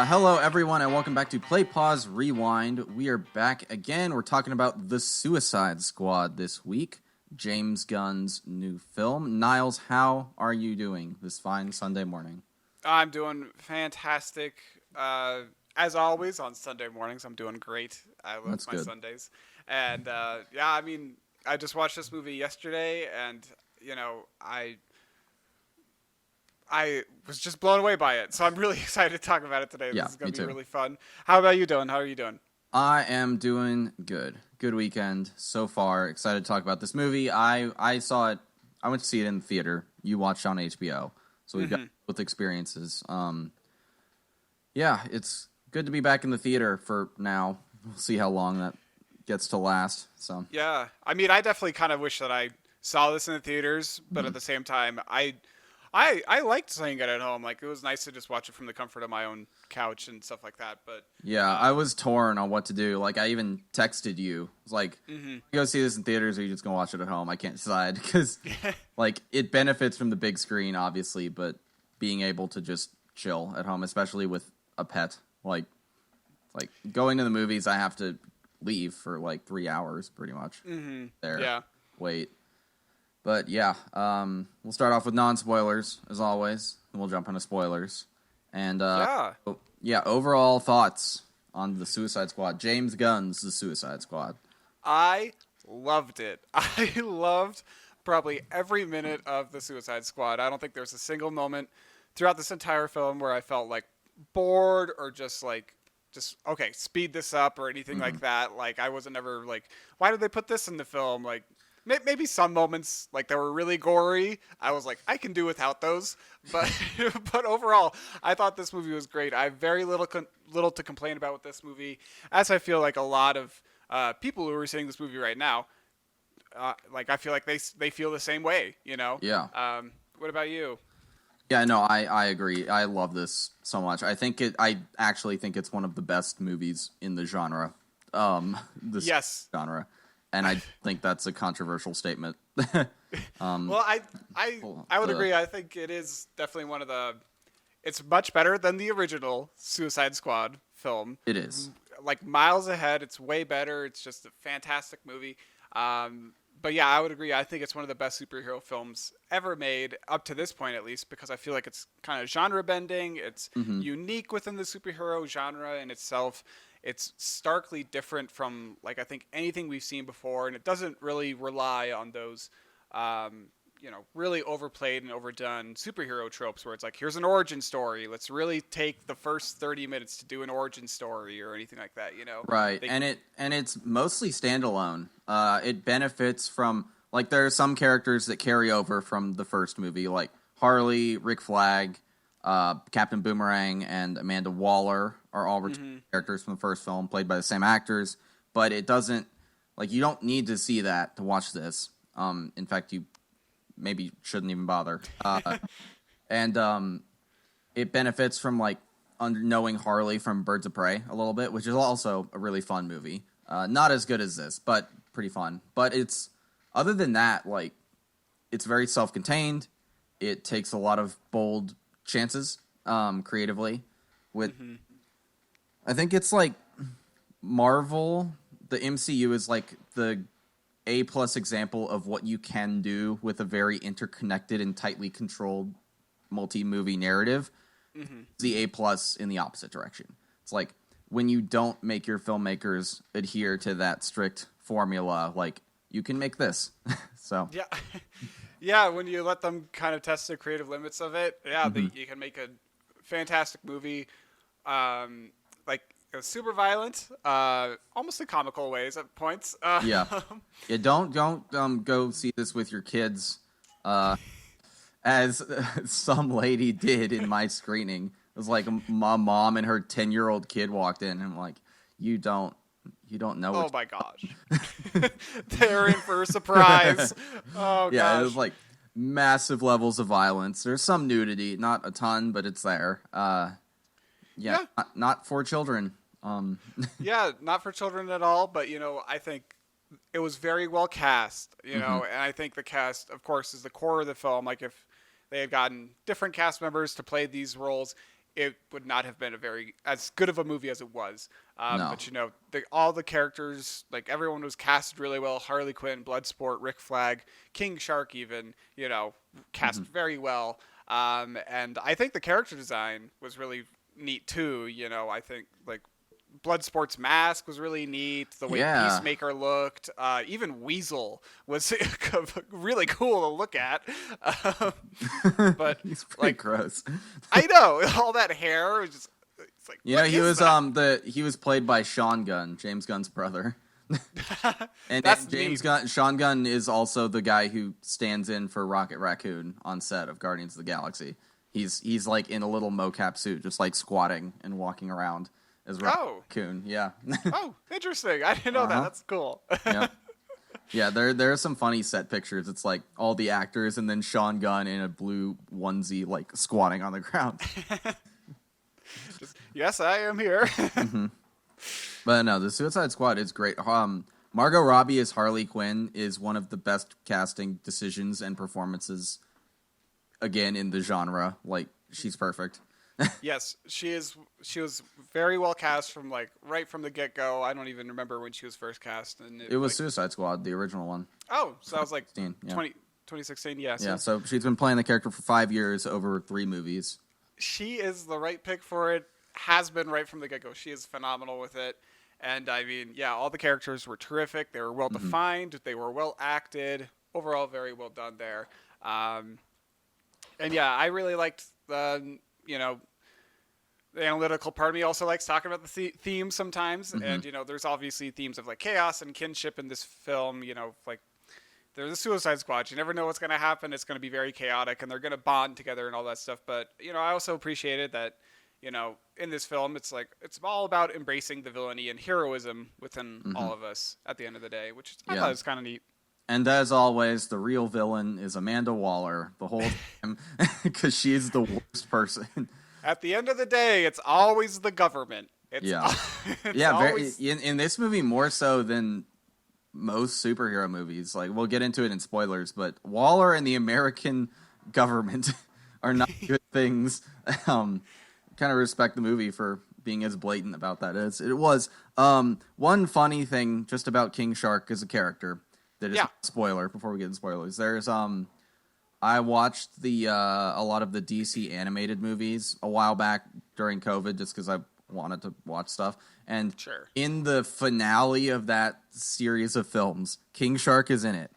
Hello, everyone, and welcome back to Play Pause Rewind. We are back again. We're talking about The Suicide Squad this week, James Gunn's new film. Niles, how are you doing this fine Sunday morning? I'm doing fantastic. As always, on Sunday mornings, I'm doing great. I love That's my good. Sundays. And I mean, I just watched this movie yesterday, and I was just blown away by it. So I'm really excited to talk about it today. Yeah, This is me going to be too. really fun. How about you doing? How are you doing? I am doing good. Good weekend so far. Excited to talk about this movie. I saw it. I went to see it in the theater. You watched on HBO, so we've got both experiences. Yeah, it's good to be back in the theater for now. We'll see how long that gets to last. So Yeah. I mean, I definitely kind of wish that I saw this in the theaters, but at mhm. the same time, I liked seeing it at home. Like, it was nice to just watch it from the comfort of my own couch and stuff like that. But Yeah, I was torn on what to do. Like, I even texted you. I was like, go see this in theaters, or you just gonna watch it at home? I can't decide because, like, it benefits from the big screen, obviously, but being able to just chill at home, especially with a pet, like going to the movies, I have to leave for like 3 hours, pretty much. There, yeah. wait, but yeah, we'll start off with non-spoilers as always, and we'll jump into spoilers. And Yeah. yeah, overall thoughts on the Suicide Squad. James Gunn's The Suicide Squad. I loved it. I loved probably every minute of the Suicide Squad. I don't think there's a single moment throughout this entire film where I felt like bored or just okay, speed this up or anything Hmm. like that. Like, I wasn't ever like, why did they put this in the film? Like, maybe some moments like that were really gory. I was like, I can do without those. But but overall, I thought this movie was great. I have very little to complain about with this movie, as I feel like a lot of people who are seeing this movie right now, like, I feel like they feel the same way. Yeah. What about you? Yeah, no, I agree. I love this so much. I actually think it's one of the best movies in the genre. This Yes. genre. And I think that's a controversial statement. um Well, I would the agree. I think it is definitely one of the. It's much better than the original Suicide Squad film. it is. Like, miles ahead. It's way better. It's just a fantastic movie. But yeah, I would agree. I think it's one of the best superhero films ever made, up to this point at least, because I feel like it's kind of genre bending. It's Mhm. unique within the superhero genre in itself. It's starkly different from, like, I think anything we've seen before, and it doesn't really rely on those really overplayed and overdone superhero tropes where it's like, here's an origin story. Let's really take the first 30 minutes to do an origin story or anything like that. Right. They, And it's mostly standalone. It benefits from, like, there are some characters that carry over from the first movie, like Harley, Rick Flag, Captain Boomerang, and Amanda Waller are all returning characters from the first film, played by the same actors. But it doesn't, like, you don't need to see that to watch this. In fact, you maybe shouldn't even bother. And it benefits from, like, knowing Harley from Birds of Prey a little bit, which is also a really fun movie. Not as good as this, but pretty fun. But it's, other than that, like, it's very self-contained. It takes a lot of bold chances, creatively. With, I think it's like Marvel, the MCU is like the A+ example of what you can do with a very interconnected and tightly controlled multi-movie narrative. The A+ in the opposite direction. It's like, when you don't make your filmmakers adhere to that strict formula, like, you can make this. So, yeah. Yeah, when you let them kind of test the creative limits of it, yeah, mhm. you can make a fantastic movie. Like, super violent, almost in comical ways at points. Yeah, yeah. Don't go see this with your kids, as some lady did in my screening. It was like my mom and her 10-year-old kid walked in, and I'm like, you don't know Oh what. my gosh, they're in for a surprise. Oh Yeah, it was gosh. like massive levels of violence. There's some nudity, not a ton, but it's there. Yeah, Yeah, not for children. yeah, not for children at all. But I think it was very well cast. Mhm. And I think the cast, of course, is the core of the film. Like, if they had gotten different cast members to play these roles, it would not have been as good of a movie as it was. No. But all the characters, like everyone was casted really well. Harley Quinn, Bloodsport, Rick Flag, King Shark, even cast very well. And I think the character design was really neat too. I think like Bloodsport's mask was really neat. The way Peacemaker looked, even Weasel was really cool to look at. But he's pretty gross. I know all that hair was just. It's like, he was he was played by Sean Gunn, James Gunn's brother. and Sean Gunn is also the guy who stands in for Rocket Raccoon on set of Guardians of the Galaxy. He's like in a little mocap suit, just like squatting and walking around as Raccoon. Yeah. Oh, interesting. I didn't know that. That's cool. Yeah, there are some funny set pictures. It's like all the actors and then Sean Gunn in a blue onesie, like squatting on the ground. Yes, I am here. But no, the Suicide Squad is great. Margot Robbie as Harley Quinn is one of the best casting decisions and performances, again, in the genre. Like, she's perfect. Yes, she is. She was very well cast from right from the get-go. I don't even remember when she was first cast. And it was Suicide Squad, the original one. Oh, so that was like 2016, yeah. Yeah, so she's been playing the character for 5 years over 3 movies. She is the right pick for it. Has been right from the get-go. She is phenomenal with it. And I mean, yeah, all the characters were terrific. They were well defined. They were well acted. Overall, very well done there. And yeah, I really liked the analytical part of me also likes talking about the themes sometimes. And there's obviously themes of like chaos and kinship in this film. Like there's a Suicide Squad. You never know what's going to happen. It's going to be very chaotic, and they're going to bond together and all that stuff. But I also appreciated that. In this film, it's all about embracing the villainy and heroism within all of us at the end of the day, which I thought was kind of neat. And as always, the real villain is Amanda Waller the whole time because she's the worst person. At the end of the day, it's always the government. Always... in this movie more so than most superhero movies. Like we'll get into it in spoilers, but Waller and the American government are not good things. Kind of respect the movie for being as blatant about that as it was. One funny thing just about King Shark as a character that is a spoiler before we get into spoilers. There's I watched a lot of the DC animated movies a while back during COVID just because I wanted to watch stuff. And in the finale of that series of films, King Shark is in it.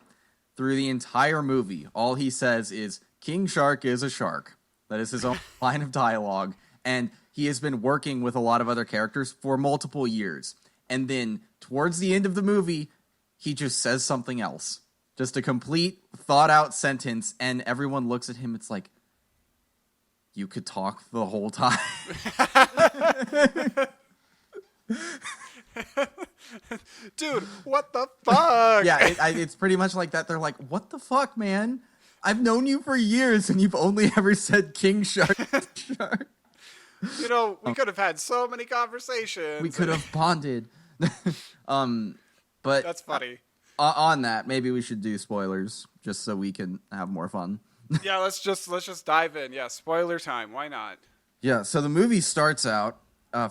Through the entire movie, all he says is, King Shark is a shark. That is his own line of dialogue. And he has been working with a lot of other characters for multiple years. And then towards the end of the movie, he just says something else. Just a complete thought-out sentence, and everyone looks at him. It's like, you could talk the whole time. Dude, what the fuck? Yeah, it's pretty much like that. They're like, what the fuck, man? I've known you for years, and you've only ever said King Shark. Shark. We could have had so many conversations. We could have bonded. But that's funny. On that, maybe we should do spoilers just so we can have more fun. Yeah, let's just dive in. Yeah, spoiler time. Why not? Yeah, so the movie starts out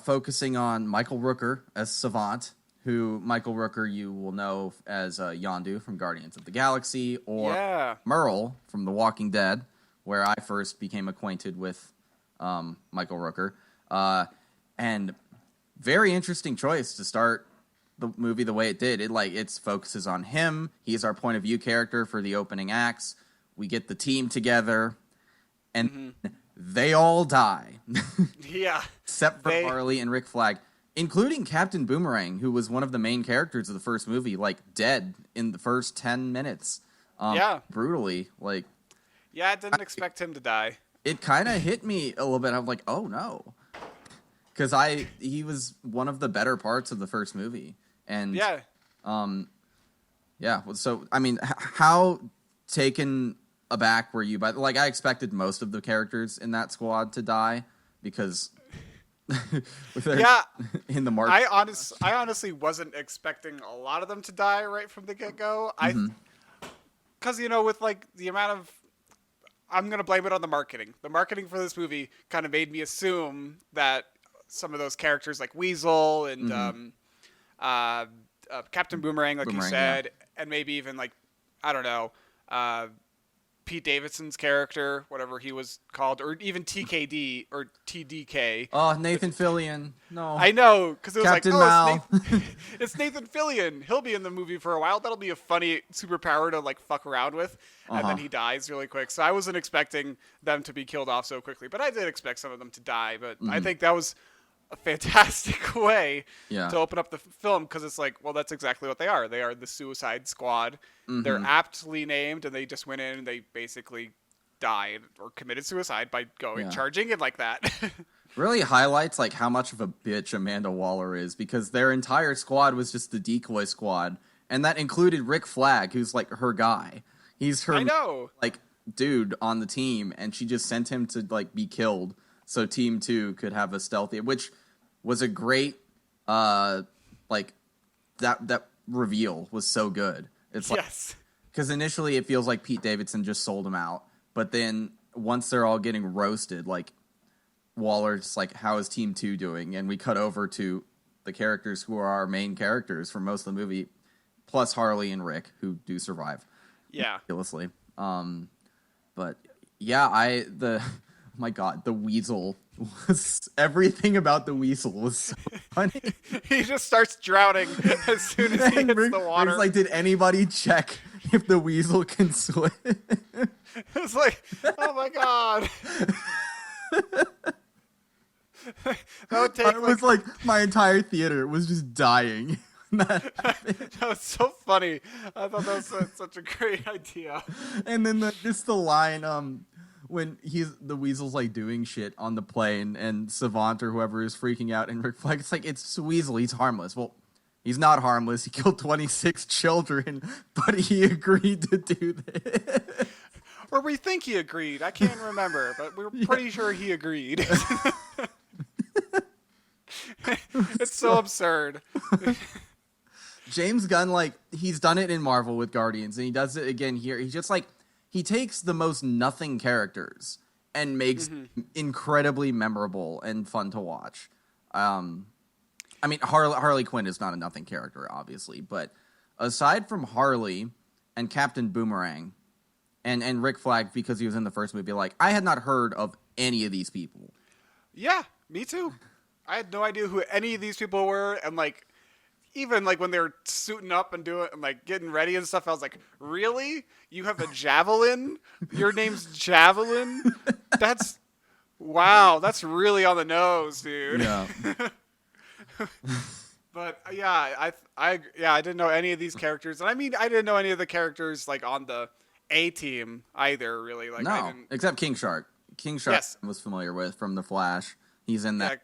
focusing on Michael Rooker as Savant, who Michael Rooker you will know as Yondu from Guardians of the Galaxy, or Merle from The Walking Dead, where I first became acquainted with Michael Rooker. And very interesting choice to start the movie the way it did. It focuses on him. He's our point of view character for the opening acts. We get the team together, and they all die. Yeah. Except for Harley and Rick Flag, including Captain Boomerang, who was one of the main characters of the first movie, dead in the first 10 minutes. Brutally. Yeah, I didn't expect him to die. It kind of hit me a little bit. I'm like, oh no. Because he was one of the better parts of the first movie. And so, I mean, how taken aback were you by, I expected most of the characters in that squad to die because in the market. I honestly wasn't expecting a lot of them to die right from the get-go. Because, with the amount of, I'm gonna blame it on the marketing. The marketing for this movie kind of made me assume that some of those characters like Weasel and uh, Captain Boomerang, like you Boomerang, yeah. said, and maybe even like I don't know, uh, Pete Davidson's character, whatever he was called, or even TKD or TDK. Oh, Nathan Fillion. No. I know, because it was Captain like, Mal. it's Nathan Fillion. He'll be in the movie for a while. That'll be a funny superpower to like fuck around with, and then he dies really quick. So I wasn't expecting them to be killed off so quickly, but I did expect some of them to die. But I think that was a fantastic way to open up the film, because it's like, well, that's exactly what they are. They are the Suicide Squad. They're aptly named, and they just went in and they basically died or committed suicide by going charging in like that. Really highlights like how much of a bitch Amanda Waller is, because their entire squad was just the decoy squad, and that included Rick Flag, who's like her guy. He's her like dude on the team, and she just sent him to like be killed so Team 2 could have a stealthy, which was a great like that reveal was so good. It's like, because initially it feels like Pete Davidson just sold him out, but then once they're all getting roasted, like Waller's like, how is Team 2 doing? And we cut over to the characters who are our main characters for most of the movie, plus Harley and Rick, who do survive. Yeah. Ridiculously. But yeah, oh my God, the Weasel was, everything about the Weasel was so funny. He just starts drowning as soon as he hits the water. It's like, did anybody check if the Weasel can swim? It's like, oh my God. That would take. It was like my entire theater was just dying. That was so funny. I thought that was such a great idea. And then just the line, when the Weasel's like doing shit on the plane, and Savant or whoever is freaking out, and Rick Flag, it's like, it's Weasel, he's harmless. Well, he's not harmless. He killed 26 children, but he agreed to do this. Or we think he agreed. I can't remember, but we're pretty sure he agreed. It's so absurd. James Gunn, like, he's done it in Marvel with Guardians, and he does it again here. He's just like, he takes the most nothing characters and makes incredibly memorable and fun to watch. I mean, Harley Quinn is not a nothing character, obviously, but aside from Harley and Captain Boomerang and Rick Flag, because he was in the first movie, like, I had not heard of any of these people. Yeah, me too. I had no idea who any of these people were, and like, even like when they were suiting up and doing and like getting ready and stuff, I was like, really? You have a javelin? Your name's Javelin? That's wow. That's really on the nose, dude. Yeah. But yeah, I didn't know any of these characters, and I mean, I didn't know any of the characters like on the A team either. Really, like, no, except King Shark. King Shark I was familiar with from The Flash. He's in that.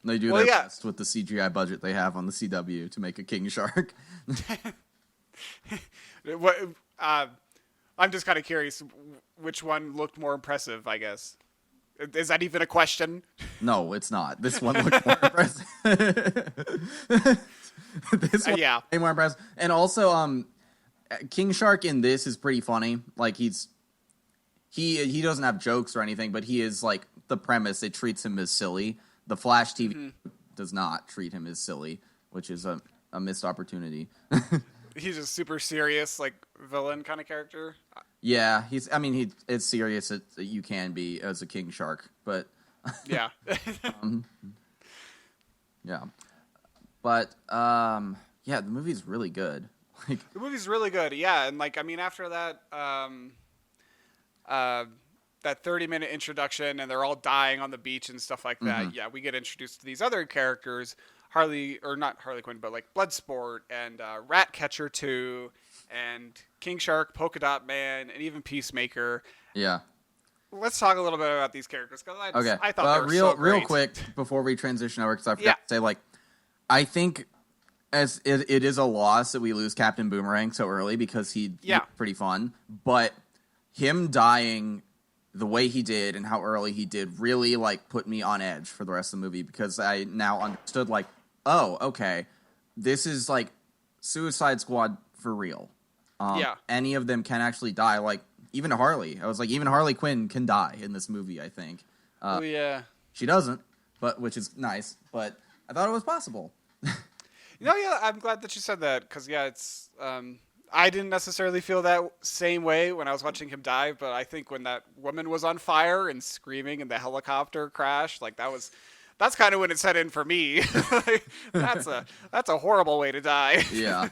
They do their best with the CGI budget they have on the CW to make a King Shark. I'm just kind of curious which one looked more impressive, I guess. Is that even a question? No, it's not. This one looked more impressive. This one way more impressive. And also, King Shark in this is pretty funny. Like, he doesn't have jokes or anything, but he is like the premise. It treats him as silly. The Flash TV does not treat him as silly, which is a missed opportunity. He's a super serious, like, villain kind of character. Yeah, it's serious as you can be as a King Shark, but yeah. Yeah. But yeah, the movie's really good. Like, the movie's really good, yeah, and like, I mean, after that that 30-minute introduction, and they're all dying on the beach and stuff like that. Yeah, we get introduced to these other characters, not Harley Quinn, but like Bloodsport and Ratcatcher 2 and King Shark, Polka Dot Man, and even Peacemaker. Yeah. Let's talk a little bit about these characters, because I thought they were real so great. Real quick before we transition over, because I forgot to say, like, I think as it is a loss that we lose Captain Boomerang so early, because he was pretty fun, but him dying the way he did and how early he did really, like, put me on edge for the rest of the movie, because I now understood, like, oh, okay, this is, like, Suicide Squad for real. Any of them can actually die. Like, even Harley. I was like, even Harley Quinn can die in this movie, I think. Oh, yeah. She doesn't, which is nice, but I thought it was possible. Yeah, I'm glad that you said that, because, yeah, it's... I didn't necessarily feel that same way when I was watching him dive, but I think when that woman was on fire and screaming and the helicopter crashed, like, that's kind of when it set in for me. Like, that's a horrible way to die. Yeah.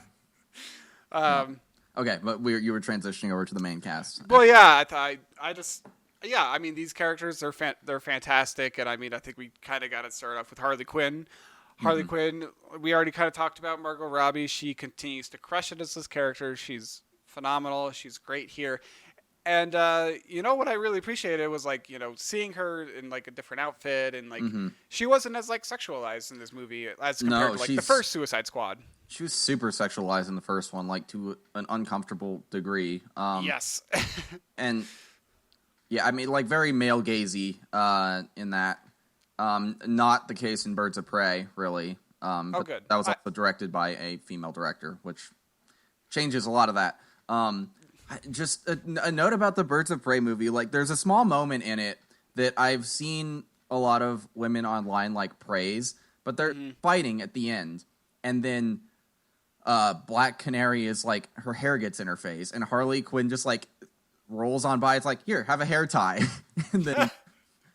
Okay, but you were transitioning over to the main cast. Well, yeah, I mean, these characters they're fantastic, and I mean, I think we kind of got to start off with Harley Quinn. Harley Quinn, we already kind of talked about Margot Robbie. She continues to crush it as this character. She's phenomenal. She's great here. And what I really appreciated was, like, seeing her in, like, a different outfit, and, like, she wasn't as, like, sexualized in this movie as compared to, like, the first Suicide Squad. She was super sexualized in the first one, like, to an uncomfortable degree. Yes. And yeah, I mean, like, very male gazy in that. Not the case in Birds of Prey, really. But good. That was also directed by a female director, which changes a lot of that. Just a note about the Birds of Prey movie. Like, there's a small moment in it that I've seen a lot of women online, like, praise, but they're fighting at the end. And then Black Canary is, like, her hair gets in her face, and Harley Quinn just, like, rolls on by. It's like, here, have a hair tie. And then...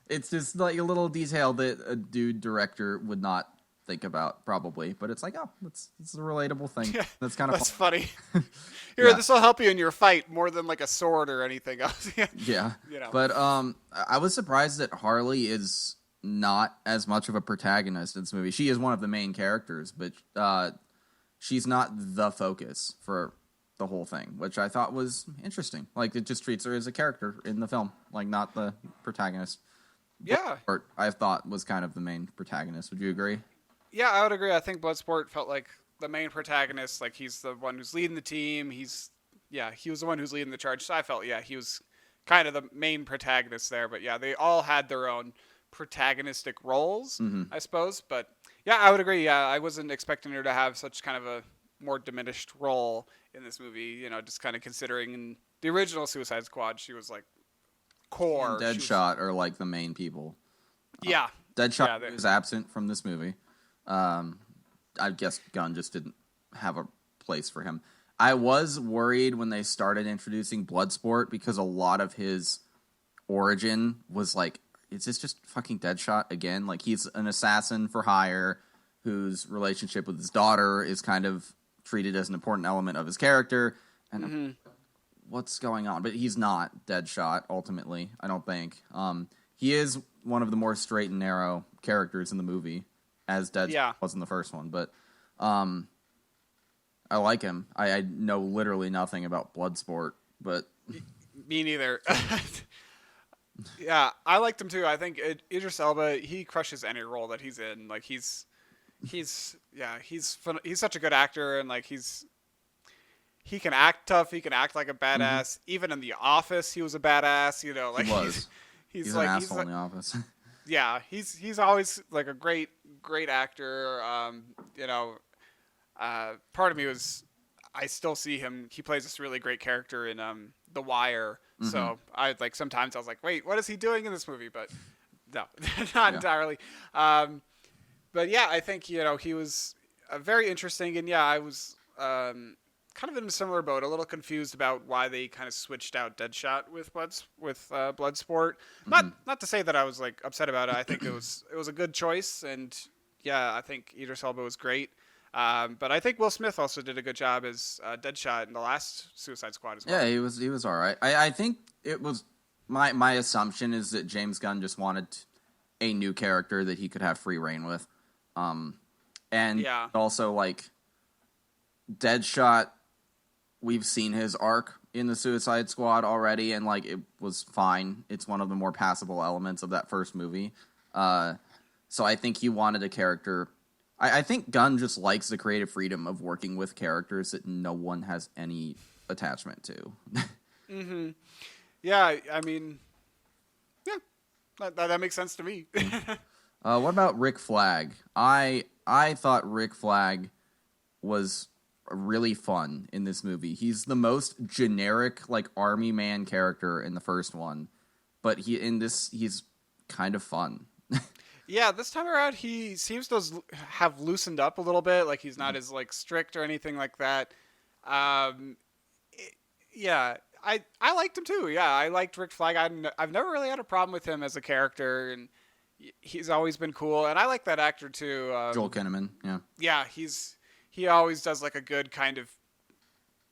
It's just like a little detail that a dude director would not think about, probably. But it's like, oh, it's a relatable thing. Yeah, that's kind of funny. Here, this will help you in your fight more than like a sword or anything else. Yeah. But I was surprised that Harley is not as much of a protagonist in this movie. She is one of the main characters, but she's not the focus for the whole thing, which I thought was interesting. Like, it just treats her as a character in the film, like, not the protagonist. Yeah. Bloodsport, I thought, was kind of the main protagonist. Would you agree? Yeah, I would agree. I think Bloodsport felt like the main protagonist. Like, he's the one who's leading the team. He was the one who's leading the charge. So I felt, he was kind of the main protagonist there. But yeah, they all had their own protagonistic roles, I suppose. But yeah, I would agree. Yeah, I wasn't expecting her to have such kind of a more diminished role in this movie. Just kind of considering in the original Suicide Squad, she was like core. And Deadshot are like the main people. Yeah. Deadshot is absent from this movie. I guess Gunn just didn't have a place for him. I was worried when they started introducing Bloodsport because a lot of his origin was like, is this just fucking Deadshot again? Like, he's an assassin for hire whose relationship with his daughter is kind of treated as an important element of his character. And what's going on? But he's not Deadshot, ultimately, I don't think. He is one of the more straight and narrow characters in the movie, as Deadshot was in the first one. But I like him. I know literally nothing about Bloodsport, but... Me neither. Yeah, I liked him too. I think Idris Elba, he crushes any role that he's in. Like, he's such a good actor, and like he can act tough. He can act like a badass. Even in The Office, he was a badass. Like, he was. He's like, an asshole in The Office. Yeah, he's always like a great actor. Part of me was, I still see him. He plays this really great character in The Wire. So sometimes I was like, wait, what is he doing in this movie? But no, not entirely. But yeah, I think he was very interesting, and I was kind of in a similar boat, a little confused about why they kind of switched out Deadshot with Bloodsport. Not to say that I was like upset about it. I think it was a good choice, and I think Idris Elba was great. But I think Will Smith also did a good job as Deadshot in the last Suicide Squad as well. Yeah, he was all right. I think it was my assumption is that James Gunn just wanted a new character that he could have free reign with, and also like Deadshot. We've seen his arc in the Suicide Squad already, and like it was fine. It's one of the more passable elements of that first movie. So I think he wanted a character. I think Gunn just likes the creative freedom of working with characters that no one has any attachment to. Yeah, I mean, that makes sense to me. What about Rick Flag? I thought Rick Flag was really fun in this movie. He's the most generic like army man character in the first one, but he's kind of fun. Yeah, this time around he seems to have loosened up a little bit. Like he's not as like strict or anything like that. Um, yeah, I liked him too. Yeah, I liked Rick Flag. I've never really had a problem with him as a character, and he's always been cool. And I like that actor too. Joel Kinnaman, yeah. Yeah, he always does like a good kind of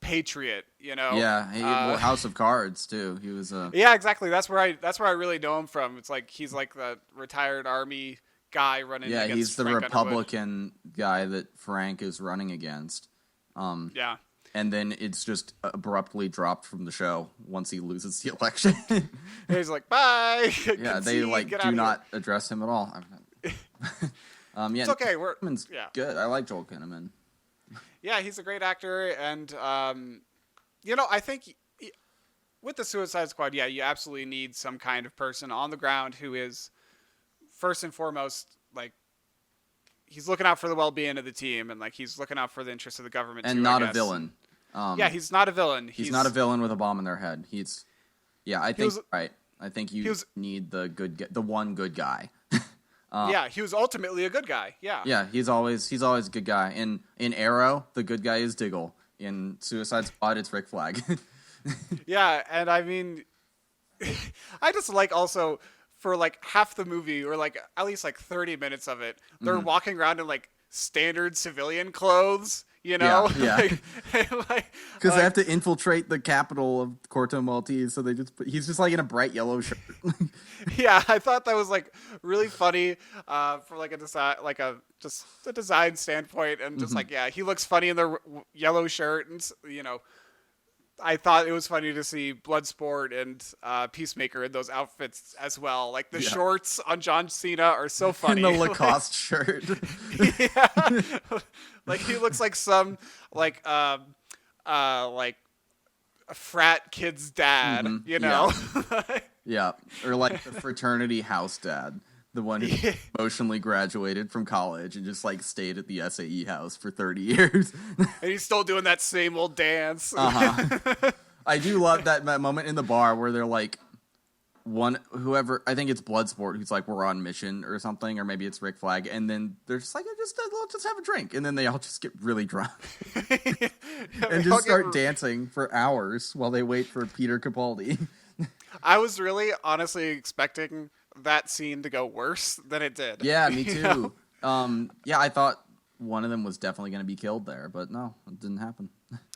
patriot, you know. Yeah, well, House of Cards too. He was a Yeah, exactly. That's where I really know him from. It's like he's like the retired army guy running. yeah. Against He's the Frank Republican guy that Frank is running against. Yeah. And then it's just abruptly dropped from the show once he loses the election. He's like, bye. Yeah, they like do not address him at all. Yeah, It's okay. Kinnaman's good. I like Joel Kinnaman. Yeah, he's a great actor, and you know, I think with the Suicide Squad, yeah, you absolutely need some kind of person on the ground who is first and foremost like he's looking out for the well-being of the team, and like he's looking out for the interests of the government And too, not I a guess. villain. Yeah, he's not a villain. He's not a villain with a bomb in their head. I think right. I think you need the one good guy. Yeah, he was ultimately a good guy. Yeah. Yeah, he's always a good guy. In Arrow, the good guy is Diggle. In Suicide Squad, it's Rick Flag. Yeah, and I mean, I just like also for like half the movie or like at least like 30 minutes of it, they're walking around in like standard civilian clothes. You know, yeah. Because they have to infiltrate the capital of Corto Maltese, so he's just like in a bright yellow shirt. Yeah, I thought that was like really funny for like just a design standpoint, and just like he looks funny in the yellow shirt, and you know, I thought it was funny to see Bloodsport and Peacemaker in those outfits as well. Like the shorts on John Cena are so funny. In the Lacoste shirt. Yeah. Like he looks like some like a frat kid's dad, you know? Yeah. Or like the fraternity house dad. The one who emotionally graduated from college and just like stayed at the SAE house for 30 years. And he's still doing that same old dance. I do love that moment in the bar where they're like, whoever, I think it's Bloodsport, who's like, we're on mission or something, or maybe it's Rick Flag, and then they're just like, let's just have a drink, and then they all just get really drunk and just start dancing for hours while they wait for Peter Capaldi. I was really honestly expecting that scene to go worse than it did. Yeah, me too. Yeah, I thought one of them was definitely going to be killed there, but no, it didn't happen.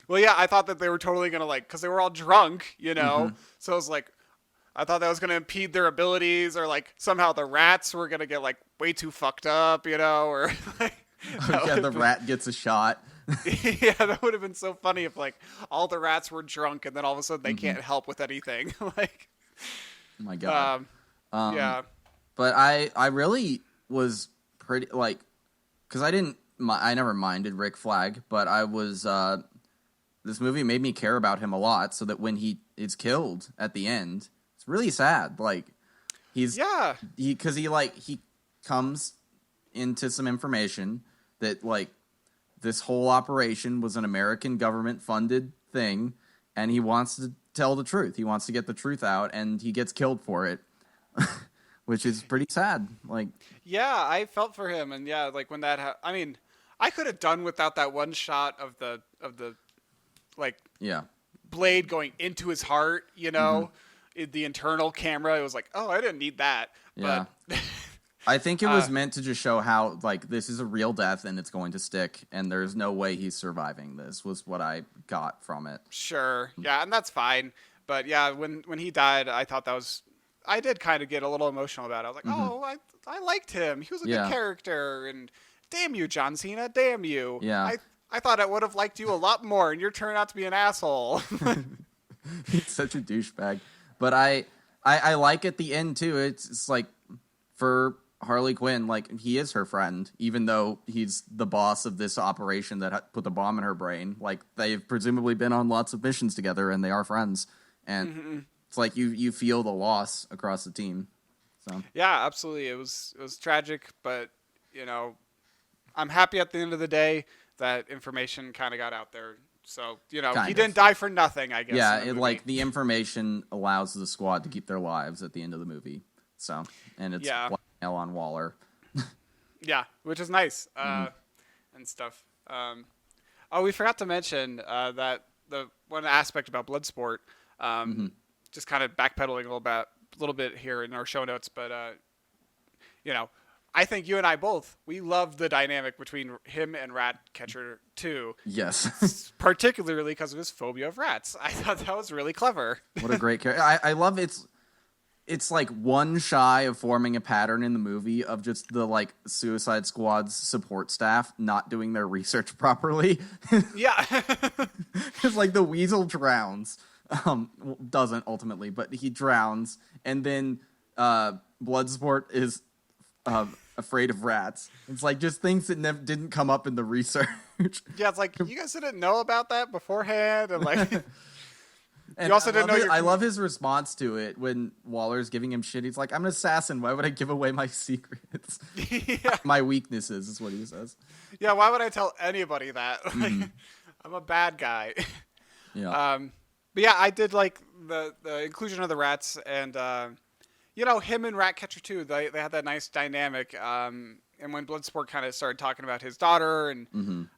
Well, yeah, I thought that they were totally going to like, because they were all drunk, you know, so I was like, I thought that was going to impede their abilities, or like somehow the rats were going to get like way too fucked up, you know, or like the rat gets a shot. Yeah, that would have been so funny if like all the rats were drunk and then all of a sudden they can't help with anything. Like, oh my god. Yeah. But I really was pretty like, because I never minded Rick Flag, but I was this movie made me care about him a lot, so that when he is killed at the end, it's really sad. Like he comes into some information that like this whole operation was an American government funded thing, and he wants to tell the truth. He wants to get the truth out, and he gets killed for it, which is pretty sad. Like, yeah, I felt for him, and yeah, like when that I mean, I could have done without that one shot of the like blade going into his heart, you know, the internal camera. It was like, oh, I didn't need that. Yeah. But I think it was meant to just show how like this is a real death and it's going to stick, and there's no way he's surviving this, was what I got from it. Sure. Yeah, and that's fine. But yeah, when he died, I thought I did kind of get a little emotional about it. I was like, oh, I liked him. He was a good character, and damn you, John Cena, damn you. Yeah. I thought I would have liked you a lot more, and you're turning out to be an asshole. He's such a douchebag. But I like at the end too. It's like for Harley Quinn, like he is her friend, even though he's the boss of this operation that put the bomb in her brain. Like they've presumably been on lots of missions together, and they are friends. And it's like you feel the loss across the team. So yeah, absolutely. It was tragic, but you know, I'm happy at the end of the day that information kind of got out there. So, you know, Kind he of. didn't die for nothing, I guess. Yeah, in the it, movie. like the information allows the squad to keep their lives at the end of the movie. So, and it's blackmail on Waller. Yeah, which is nice and stuff. Oh, we forgot to mention that the one aspect about Bloodsport, just kind of backpedaling a little bit here in our show notes, but you know, I think you and I both, we love the dynamic between him and Ratcatcher 2. Yes. Particularly because of his phobia of rats. I thought that was really clever. What a great character. I love it's like one shy of forming a pattern in the movie of just the like Suicide Squad's support staff not doing their research properly. Yeah. Because like the weasel drowns. Doesn't ultimately, but he drowns, and then Bloodsport is afraid of rats. It's like just things that didn't come up in the research. Yeah, it's like, you guys didn't know about that beforehand, and like, and you also didn't know. I love his response to it when Waller's giving him shit. He's like, "I'm an assassin. Why would I give away my secrets? Yeah. My weaknesses," is what he says. Yeah, why would I tell anybody that? Like, I'm a bad guy. Yeah. But yeah, I did like the inclusion of the rats, and you know, him and Ratcatcher 2, they had that nice dynamic. And when Bloodsport kind of started talking about his daughter and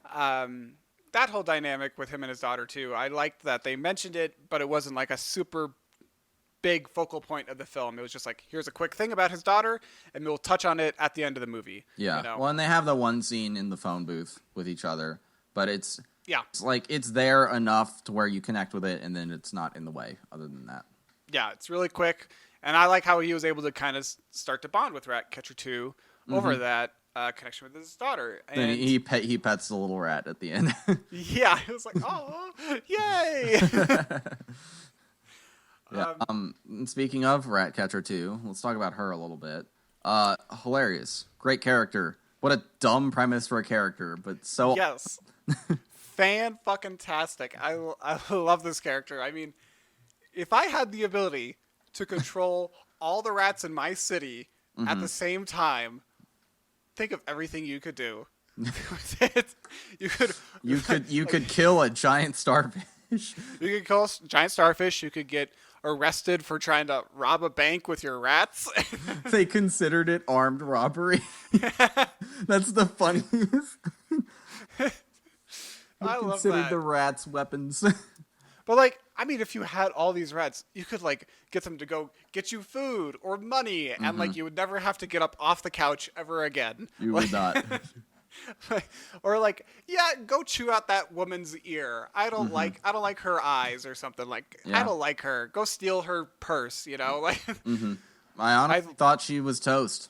that whole dynamic with him and his daughter too, I liked that they mentioned it, but it wasn't like a super big focal point of the film. It was just like, here's a quick thing about his daughter, and we'll touch on it at the end of the movie. Yeah. You know? Well, and they have the one scene in the phone booth with each other, but it's like it's there enough to where you connect with it, and then it's not in the way. Other than that, yeah, it's really quick, and I like how he was able to kind of start to bond with Ratcatcher 2 over that connection with his daughter. And then he pets the little rat at the end. yeah, it was like, oh, yay! Yeah. Speaking of Ratcatcher 2, let's talk about her a little bit. Hilarious, great character. What a dumb premise for a character, but so yes, fan-fucking-tastic. I love this character. I mean, if I had the ability to control all the rats in my city at the same time, think of everything you could do. You could kill a giant starfish. You could kill a giant starfish. You could get arrested for trying to rob a bank with your rats. They considered it armed robbery. That's the funniest. I love considered that. the rats weapons. But like, I mean, if you had all these rats, you could like get them to go get you food or money, and like you would never have to get up off the couch ever again. You like, would not. Or like, yeah, go chew out that woman's ear. I don't like her eyes or something. Like, I don't like her. Go steal her purse. You know, like. I honestly thought she was toast.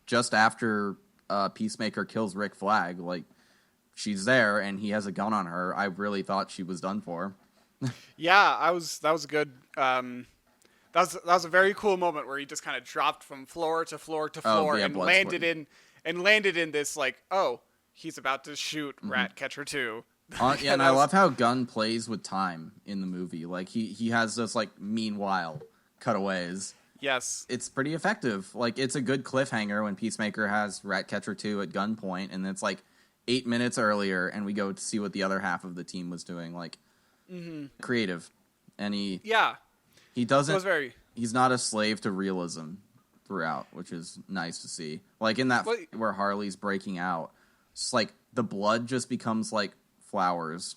Just after Peacemaker kills Rick Flag, like she's there and he has a gun on her. I really thought she was done for. Yeah, that was good. That was a very cool moment where he just kind of dropped from floor to floor to floor and landed in this like, oh, he's about to shoot Ratcatcher 2. Yeah, and I love how Gunn plays with time in the movie. Like he has those like meanwhile cutaways. Yes, it's pretty effective. Like it's a good cliffhanger when Peacemaker has Ratcatcher 2 at gunpoint, and it's like 8 minutes earlier, and we go to see what the other half of the team was doing. Like creative, and he doesn't. It was very. He's not a slave to realism throughout, which is nice to see. Like in that where Harley's breaking out, it's like the blood just becomes like flowers.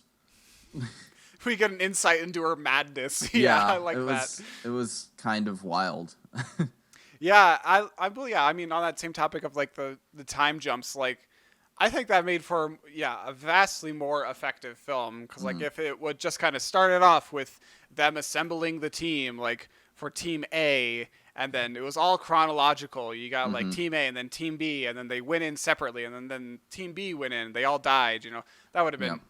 We get an insight into her madness. Yeah, I like that. It was kind of wild. Yeah, I mean, on that same topic of like the time jumps, like I think that made for a vastly more effective film, because like if it would just kind of started off with them assembling the team, like for Team A, and then it was all chronological. You got like Team A and then Team B, and then they went in separately, and then Team B went in. They all died. You know, that would have been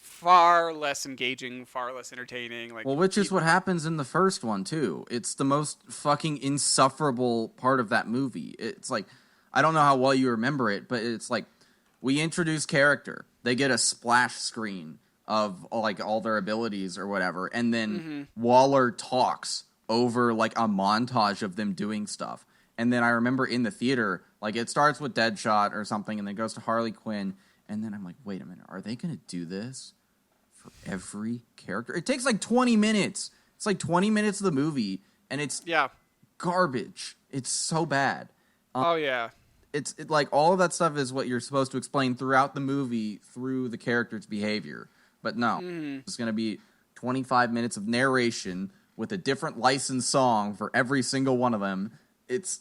far less engaging, far less entertaining. Like, which is what happens in the first one too. It's the most fucking insufferable part of that movie. It's like, I don't know how well you remember it, but it's like we introduce character, they get a splash screen of like all their abilities or whatever, and then Waller talks over like a montage of them doing stuff, And then I remember in the theater, like, it starts with Deadshot or something, and then goes to Harley Quinn. And then I'm like, wait a minute, are they going to do this for every character? It takes like 20 minutes. It's like 20 minutes of the movie, and it's garbage. It's so bad. Oh, yeah. It's like all of that stuff is what you're supposed to explain throughout the movie through the character's behavior. But no, it's going to be 25 minutes of narration with a different licensed song for every single one of them. It's...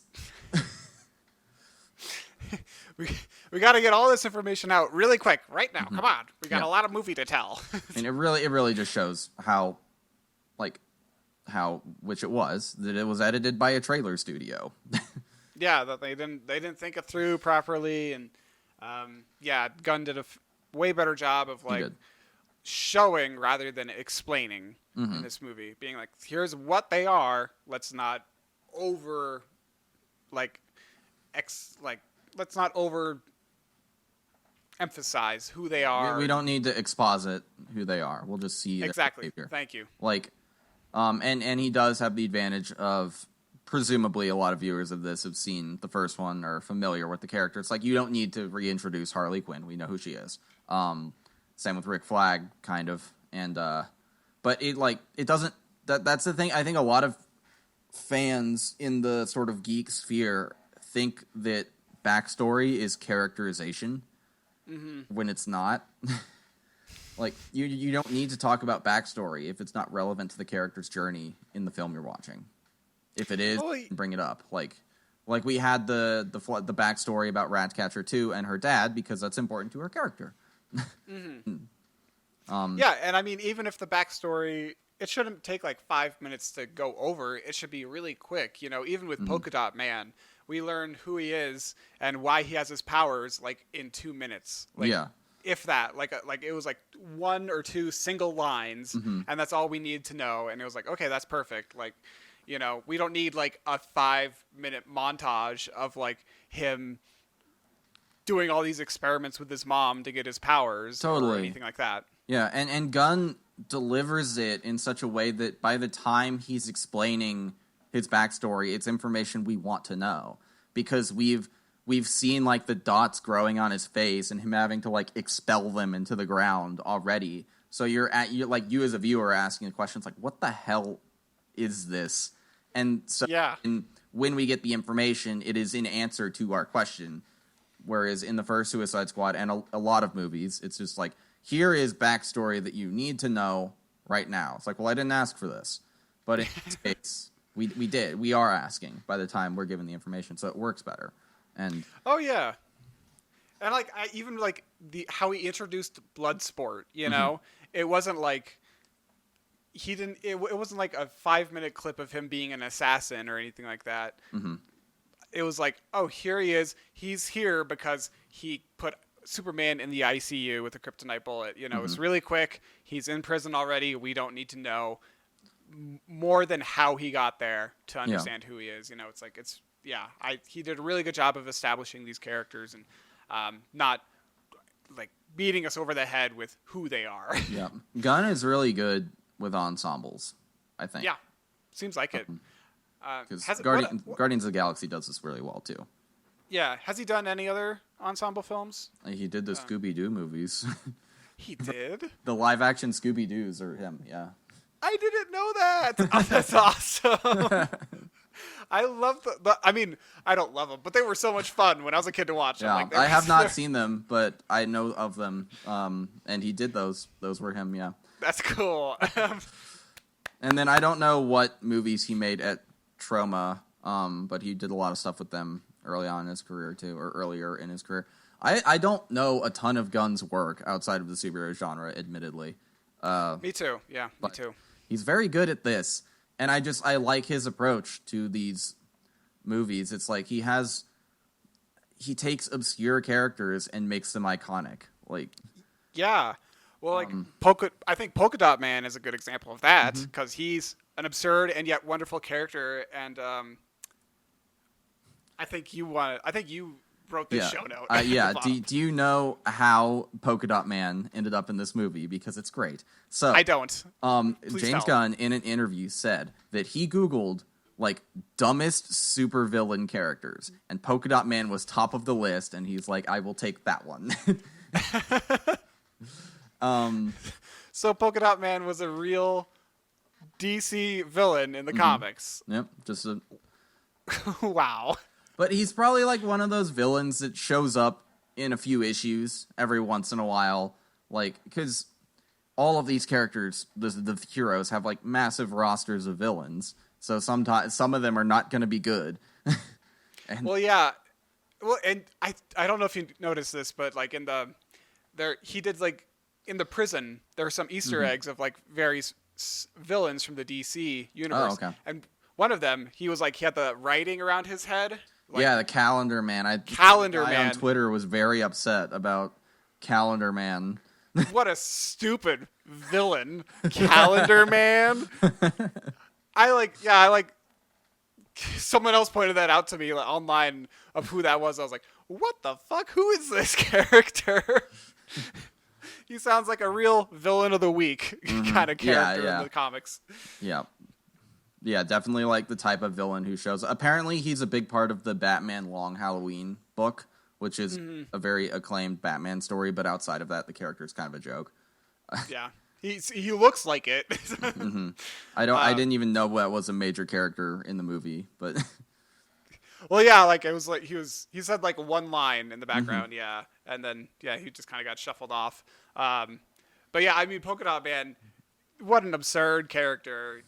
We got to get all this information out really quick right now. Come on. We got a lot of movie to tell. And it really just shows how, which it was, that it was edited by a trailer studio. Yeah, that they didn't think it through properly, and Gunn did a way better job of showing rather than explaining in this movie, being like, here's what they are. Let's not let's not over emphasize who they are. We don't need to exposit who they are. We'll just see exactly. their behavior. Thank you. And he does have the advantage of, presumably a lot of viewers of this have seen the first one or familiar with the character. It's like, you don't need to reintroduce Harley Quinn. We know who she is. Same with Rick Flag, kind of. And but it doesn't. That's the thing. I think a lot of fans in the sort of geek sphere think that backstory is characterization when it's not. Like, you don't need to talk about backstory if it's not relevant to the character's journey in the film you're watching. If it is, bring it up. Like we had the backstory about Ratcatcher 2 and her dad, because that's important to her character. Yeah, and I mean, even if the backstory, it shouldn't take like 5 minutes to go over. It should be really quick. You know, even with Polka Dot Man, we learn who he is and why he has his powers like in 2 minutes. Like, if that, like it was like 1 or 2 single lines, and that's all we need to know. And it was like, okay, that's perfect. Like, you know, we don't need like a 5-minute montage of like him doing all these experiments with his mom to get his powers or anything like that. Yeah, and Gunn delivers it in such a way that by the time he's explaining his backstory, it's information we want to know, because we've seen like the dots growing on his face and him having to like expel them into the ground already. So you're like, you as a viewer are asking the questions like, what the hell is this? And so when we get the information, it is in answer to our question. Whereas in the first Suicide Squad and a lot of movies, it's just like, here is backstory that you need to know right now. It's like, well, I didn't ask for this. But in this case, we did. We are asking by the time we're given the information, so it works better. And oh, yeah. And like, even like how he introduced Bloodsport, you know, it wasn't like it wasn't like a 5-minute clip of him being an assassin or anything like that. It was like, oh, here he is. He's here because he put Superman in the ICU with a kryptonite bullet. You know, it's really quick. He's in prison already. We don't need to know more than how he got there to understand who he is. You know, it's like, he did a really good job of establishing these characters and not like beating us over the head with who they are. Yeah. Gunn is really good with ensembles, I think. Yeah. Seems like it. Because Guardians of the Galaxy does this really well, too. Yeah. Has he done any other ensemble films? He did the Scooby-Doo movies. He did? The live-action Scooby-Doos are him, yeah. I didn't know that. Oh, that's awesome. I love I mean, I don't love them, but they were so much fun when I was a kid to watch them. Yeah, like, I have not seen them, but I know of them. And he did those. Those were him, yeah. That's cool. And then I don't know what movies he made at Troma, but he did a lot of stuff with them early on in his career, too, or earlier in his career. I don't know a ton of Gunn's work outside of the superhero genre, admittedly. Me too. Yeah, me too. He's very good at this, and I like his approach to these movies. It's like he takes obscure characters and makes them iconic. Like, yeah, well, like I think Polka Dot Man is a good example of that, because he's an absurd and yet wonderful character, and I think you wrote this show note. Yeah. Do you know how Polka Dot Man ended up in this movie? Because it's great. So I don't. James Gunn in an interview said that he Googled like dumbest supervillain characters, and Polka Dot Man was top of the list, and he's like, I will take that one. So Polka Dot Man was a real DC villain in the comics. Yep, just a. Wow. But he's probably like one of those villains that shows up in a few issues every once in a while, like because all of these characters, the heroes, have like massive rosters of villains. So sometimes some of them are not going to be good. Well, yeah. Well, and I don't know if you noticed this, but like he did like in the prison, there are some Easter eggs of like various villains from the DC universe. Oh, okay. And one of them, he had the writing around his head. Like, yeah, the Calendar Man. Calendar guy Man on Twitter was very upset about Calendar Man. What a stupid villain, Calendar Man. I like. Someone else pointed that out to me online of who that was. I was like, "What the fuck? Who is this character?" He sounds like a real villain of the week kind of character in the comics. Yeah. Yeah, definitely like the type of villain who shows. Apparently, he's a big part of the Batman Long Halloween book, which is a very acclaimed Batman story. But outside of that, the character's kind of a joke. Yeah, he looks like it. I didn't even know that was a major character in the movie, but well, yeah, like it was like he said like one line in the background, yeah, and then he just kind of got shuffled off. But yeah, I mean, Polka Dot Man. What an absurd character.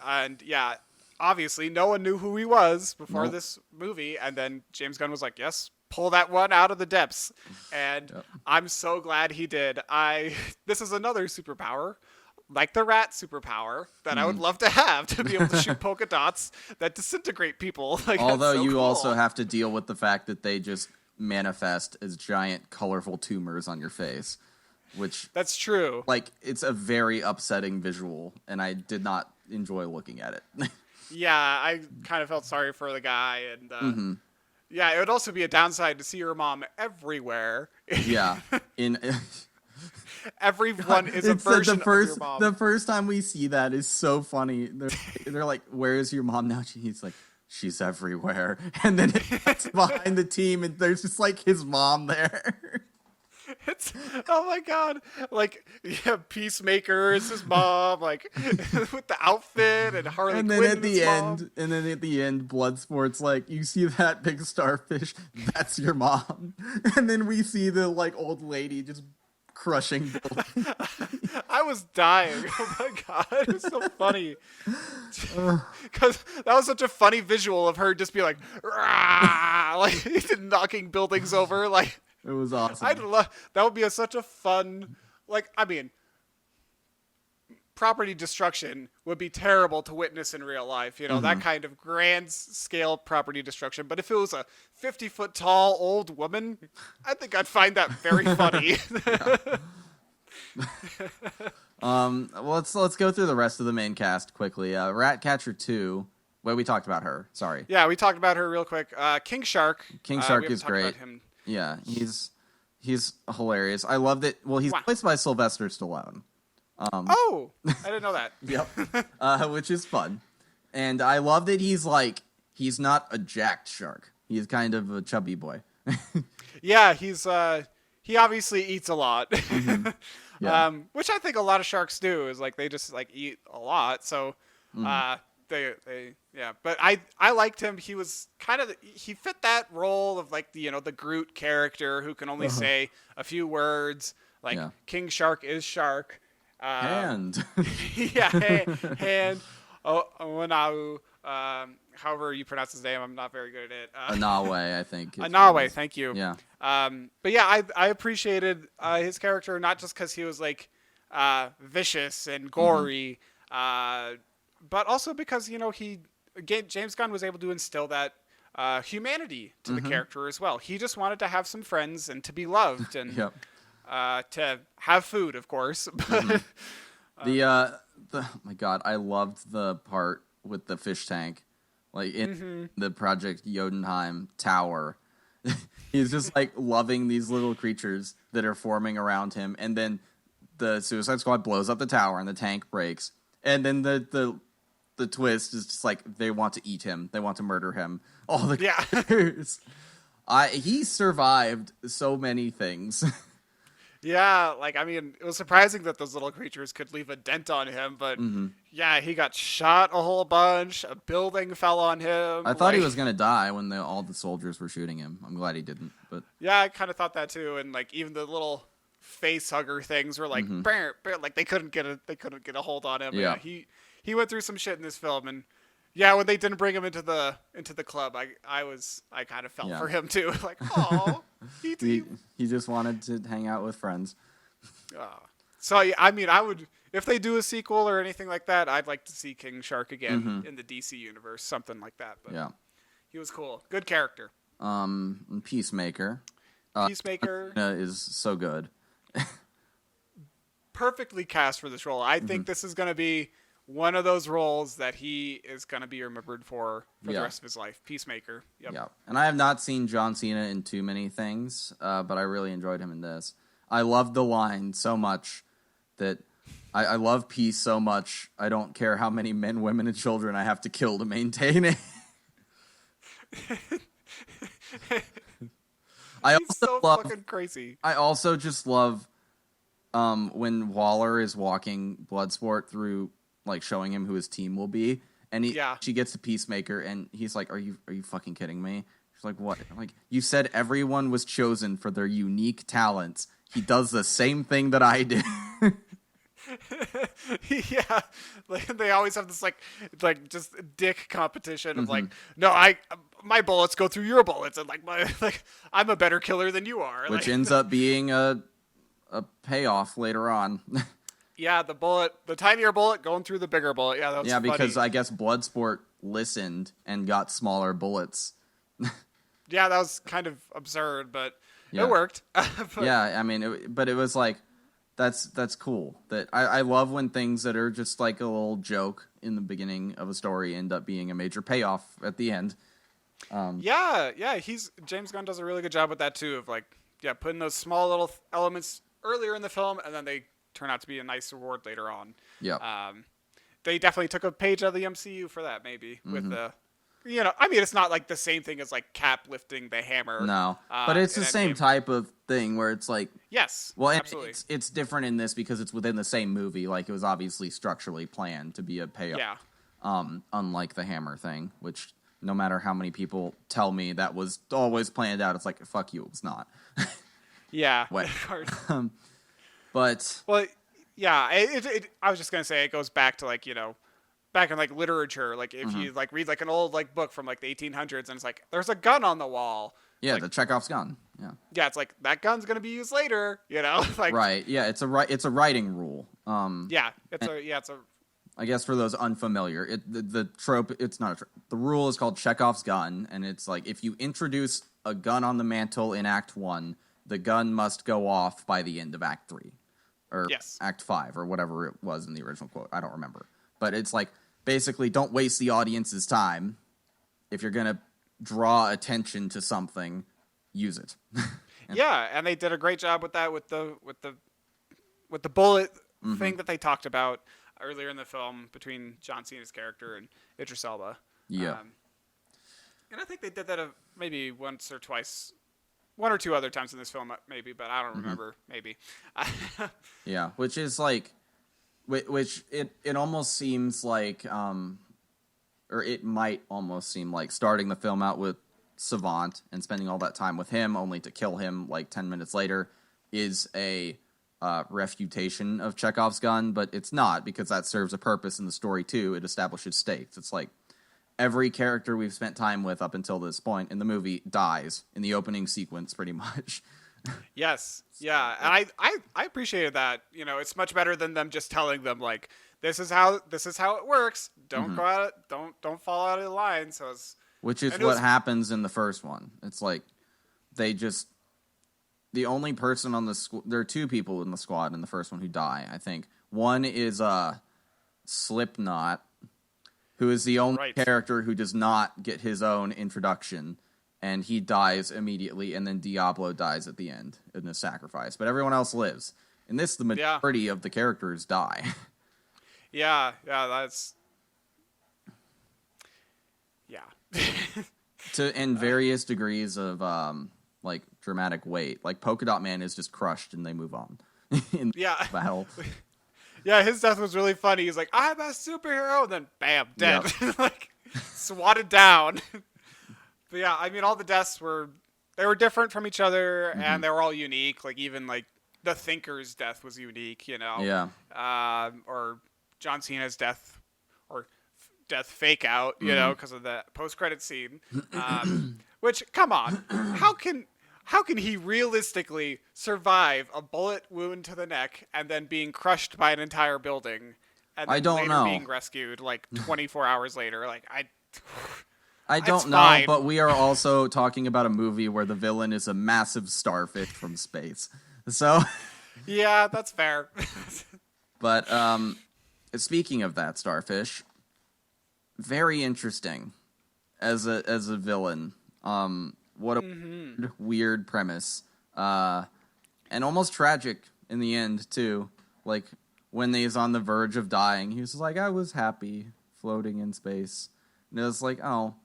And yeah, obviously no one knew who he was before this movie. And then James Gunn was like, yes, pull that one out of the depths. And I'm so glad he did. This is another superpower, like the rat superpower, that I would love to have, to be able to shoot polka dots that disintegrate people. Like, although so you cool. also have to deal with the fact that they just manifest as giant colorful tumors on your face. Which that's true. Like, it's a very upsetting visual, and I did not enjoy looking at it. Yeah, I kind of felt sorry for the guy, and yeah, it would also be a downside to see your mom everywhere. Yeah, everyone is a version of your mom. The first time we see that is so funny. They're like, "Where is your mom now?" He's like, "She's everywhere," and then it's behind the team, and there's just like his mom there. It's oh my god! Like Peacemaker is his mom, like with the outfit, and Harley and then Quinn at the end, and then at the end, Bloodsport's like, you see that big starfish? That's your mom. And then we see the like old lady just crushing. I was dying. Oh my god, it was so funny because that was such a funny visual of her just be like, like knocking buildings over, like. It was awesome. I'd love that. Would be such a fun, like, I mean, property destruction would be terrible to witness in real life. You know, that kind of grand scale property destruction. But if it was a 50-foot tall old woman, I think I'd find that very funny. Well, let's go through the rest of the main cast quickly. Ratcatcher 2. Well, we talked about her. Sorry. Yeah, we talked about her real quick. King Shark. King Shark is great. Yeah, he's hilarious. I love that. Well, he's voiced by Sylvester Stallone. I didn't know that. Yep. Which is fun. And I love that he's not a jacked shark. He's kind of a chubby boy. Yeah, he obviously eats a lot. Yeah. Which I think a lot of sharks do, is like they just like eat a lot. So they but I liked him. He was he fit that role of like the Groot character who can only say a few words. Like King Shark is shark. Hand. Yeah, hand. Onahu. However you pronounce his name, I'm not very good at it. Anawe, I think. Anawe, thank you. Yeah. But yeah, I appreciated his character, not just because he was like vicious and gory, but also because James Gunn was able to instill that humanity to the character as well. He just wanted to have some friends and to be loved and to have food, of course. Oh my god, I loved the part with the fish tank, like in the Project Jotunheim tower. He's just like loving these little creatures that are forming around him, and then the Suicide Squad blows up the tower and the tank breaks, and then the the twist is just like they want to eat him, they want to murder him. All the Yeah. characters. He survived so many things. Yeah, like, I mean, it was surprising that those little creatures could leave a dent on him, but yeah, he got shot a whole bunch. A building fell on him. I thought he was gonna die when all the soldiers were shooting him. I'm glad he didn't. But yeah, I kind of thought that too. And like even the little face hugger things were like, like they couldn't get a hold on him. Yeah. He went through some shit in this film, and yeah, when they didn't bring him into the club, I kind of felt for him too. Like, oh, he just wanted to hang out with friends. So yeah, I mean, I would, if they do a sequel or anything like that, I'd like to see King Shark again in the DC universe, something like that. But yeah, he was cool, good character. Peacemaker. Peacemaker Is so good. Perfectly cast for this role. I think this is going to be one of those roles that he is going to be remembered for the rest of his life. Peacemaker. Yep. Yeah. And I have not seen John Cena in too many things, but I really enjoyed him in this. I love the line so much that I love peace so much. I don't care how many men, women, and children I have to kill to maintain it. He's so fucking crazy. I also just love when Waller is walking Bloodsport through, like, showing him who his team will be, and she gets to Peacemaker, and he's like, "Are you fucking kidding me?" She's like, "What?" Like, you said everyone was chosen for their unique talents. He does the same thing that I did. Yeah, like they always have this like just dick competition of like, no, my bullets go through your bullets, and like I'm a better killer than you are, which like, ends up being a payoff later on. Yeah, the tinier bullet going through the bigger bullet. Yeah, that was funny. Because I guess Bloodsport listened and got smaller bullets. Yeah, that was kind of absurd, but it worked. Yeah, I mean, but it was like, that's cool. That I love when things that are just like a little joke in the beginning of a story end up being a major payoff at the end. James Gunn does a really good job with that too, of like, putting those small little elements earlier in the film, and then they turn out to be a nice reward later on. Yeah. They definitely took a page out of the MCU for that, maybe, with the, I mean, it's not like the same thing as like Cap lifting the hammer. No, but it's the same type of thing where it's like, yes, well, absolutely. It's different in this because it's within the same movie. Like, it was obviously structurally planned to be a payoff. Yeah. Unlike the hammer thing, which no matter how many people tell me that was always planned out, it's like, fuck you, it was not. Yeah. But well, yeah, I was just gonna say it goes back to like, back in like literature, like if you like read like an old like book from like the 1800s, and it's like there's a gun on the wall. Yeah, like, the Chekhov's gun. Yeah, it's like that gun's gonna be used later. Like, right. Yeah, it's a writing rule. It's a. I guess for those unfamiliar, the trope, it's not a trope. The rule is called Chekhov's gun, and it's like if you introduce a gun on the mantle in Act 1, the gun must go off by the end of Act 3. Or Act 5, or whatever it was in the original quote. I don't remember. But it's like, basically, don't waste the audience's time. If you're going to draw attention to something, use it. Yeah, and they did a great job with that, with the bullet thing that they talked about earlier in the film between John Cena's character and Idris Elba. Yeah. And I think they did that maybe once or twice. One or two other times in this film, maybe, but I don't remember. Maybe. Yeah, which is like, which it almost seems like, or it might almost seem like starting the film out with Savant and spending all that time with him, only to kill him like 10 minutes later, is a refutation of Chekhov's gun, but it's not, because that serves a purpose in the story too. It establishes stakes. It's like, every character we've spent time with up until this point in the movie dies in the opening sequence, pretty much. Yes. Yeah. And I appreciated that. It's much better than them just telling them like, this is how it works. Don't go out. Don't fall out of the line. So which is what happens in the first one. It's like the only person on the there are two people in the squad in the first one who die, I think. One is Slipknot, who is the only character who does not get his own introduction, and he dies immediately, and then Diablo dies at the end in the sacrifice. But everyone else lives. In this, the majority of the characters die. Yeah, that's... in various degrees of like dramatic weight. Like Polka Dot Man is just crushed and they move on in Yeah. battle. Yeah, his death was really funny. He's like, I'm a superhero, and then bam, dead. Yep. Like, swatted down. But yeah, I mean, all the deaths were different from each other, and they were all unique. Like, even, like, the Thinker's death was unique, you know? Yeah. Or John Cena's death, or death fake out, you know, because of the post-credit scene. Which, come on, how can he realistically survive a bullet wound to the neck and then being crushed by an entire building and then I don't later know. being rescued like 24 hours later? Like, I don't know, fine. but we are also talking about a movie where the villain is a massive starfish from space. So, yeah, that's fair. but speaking of that starfish, very interesting as a villain. What a weird premise, and almost tragic in the end too. Like when he's on the verge of dying, he was like, "I was happy floating in space," and it was like, "Oh,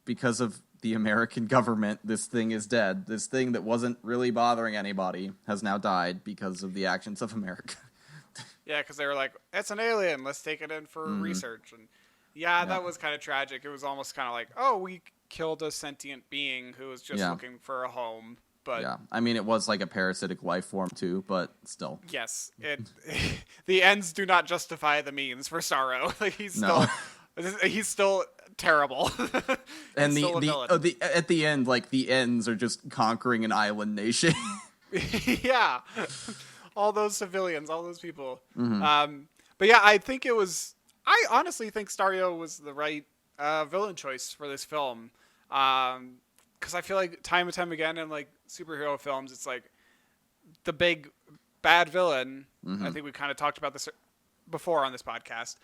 because of the American government, this thing is dead. This thing that wasn't really bothering anybody has now died because of the actions of America." Yeah, because they were like, "It's an alien. Let's take it in for research." And yeah, that was kind of tragic. It was almost kind of like, "Oh, we killed a sentient being who was just looking for a home." But yeah, I mean, it was like a parasitic life form too, but still. Yes, the ends do not justify the means for Starro. Like he's still terrible. And the at the end, like the ends are just conquering an island nation. Yeah, all those civilians, all those people. But yeah, I honestly think Starro was the right villain choice for this film. Because I feel like time and time again in like superhero films, it's like the big bad villain. I think we kind of talked about this before on this podcast.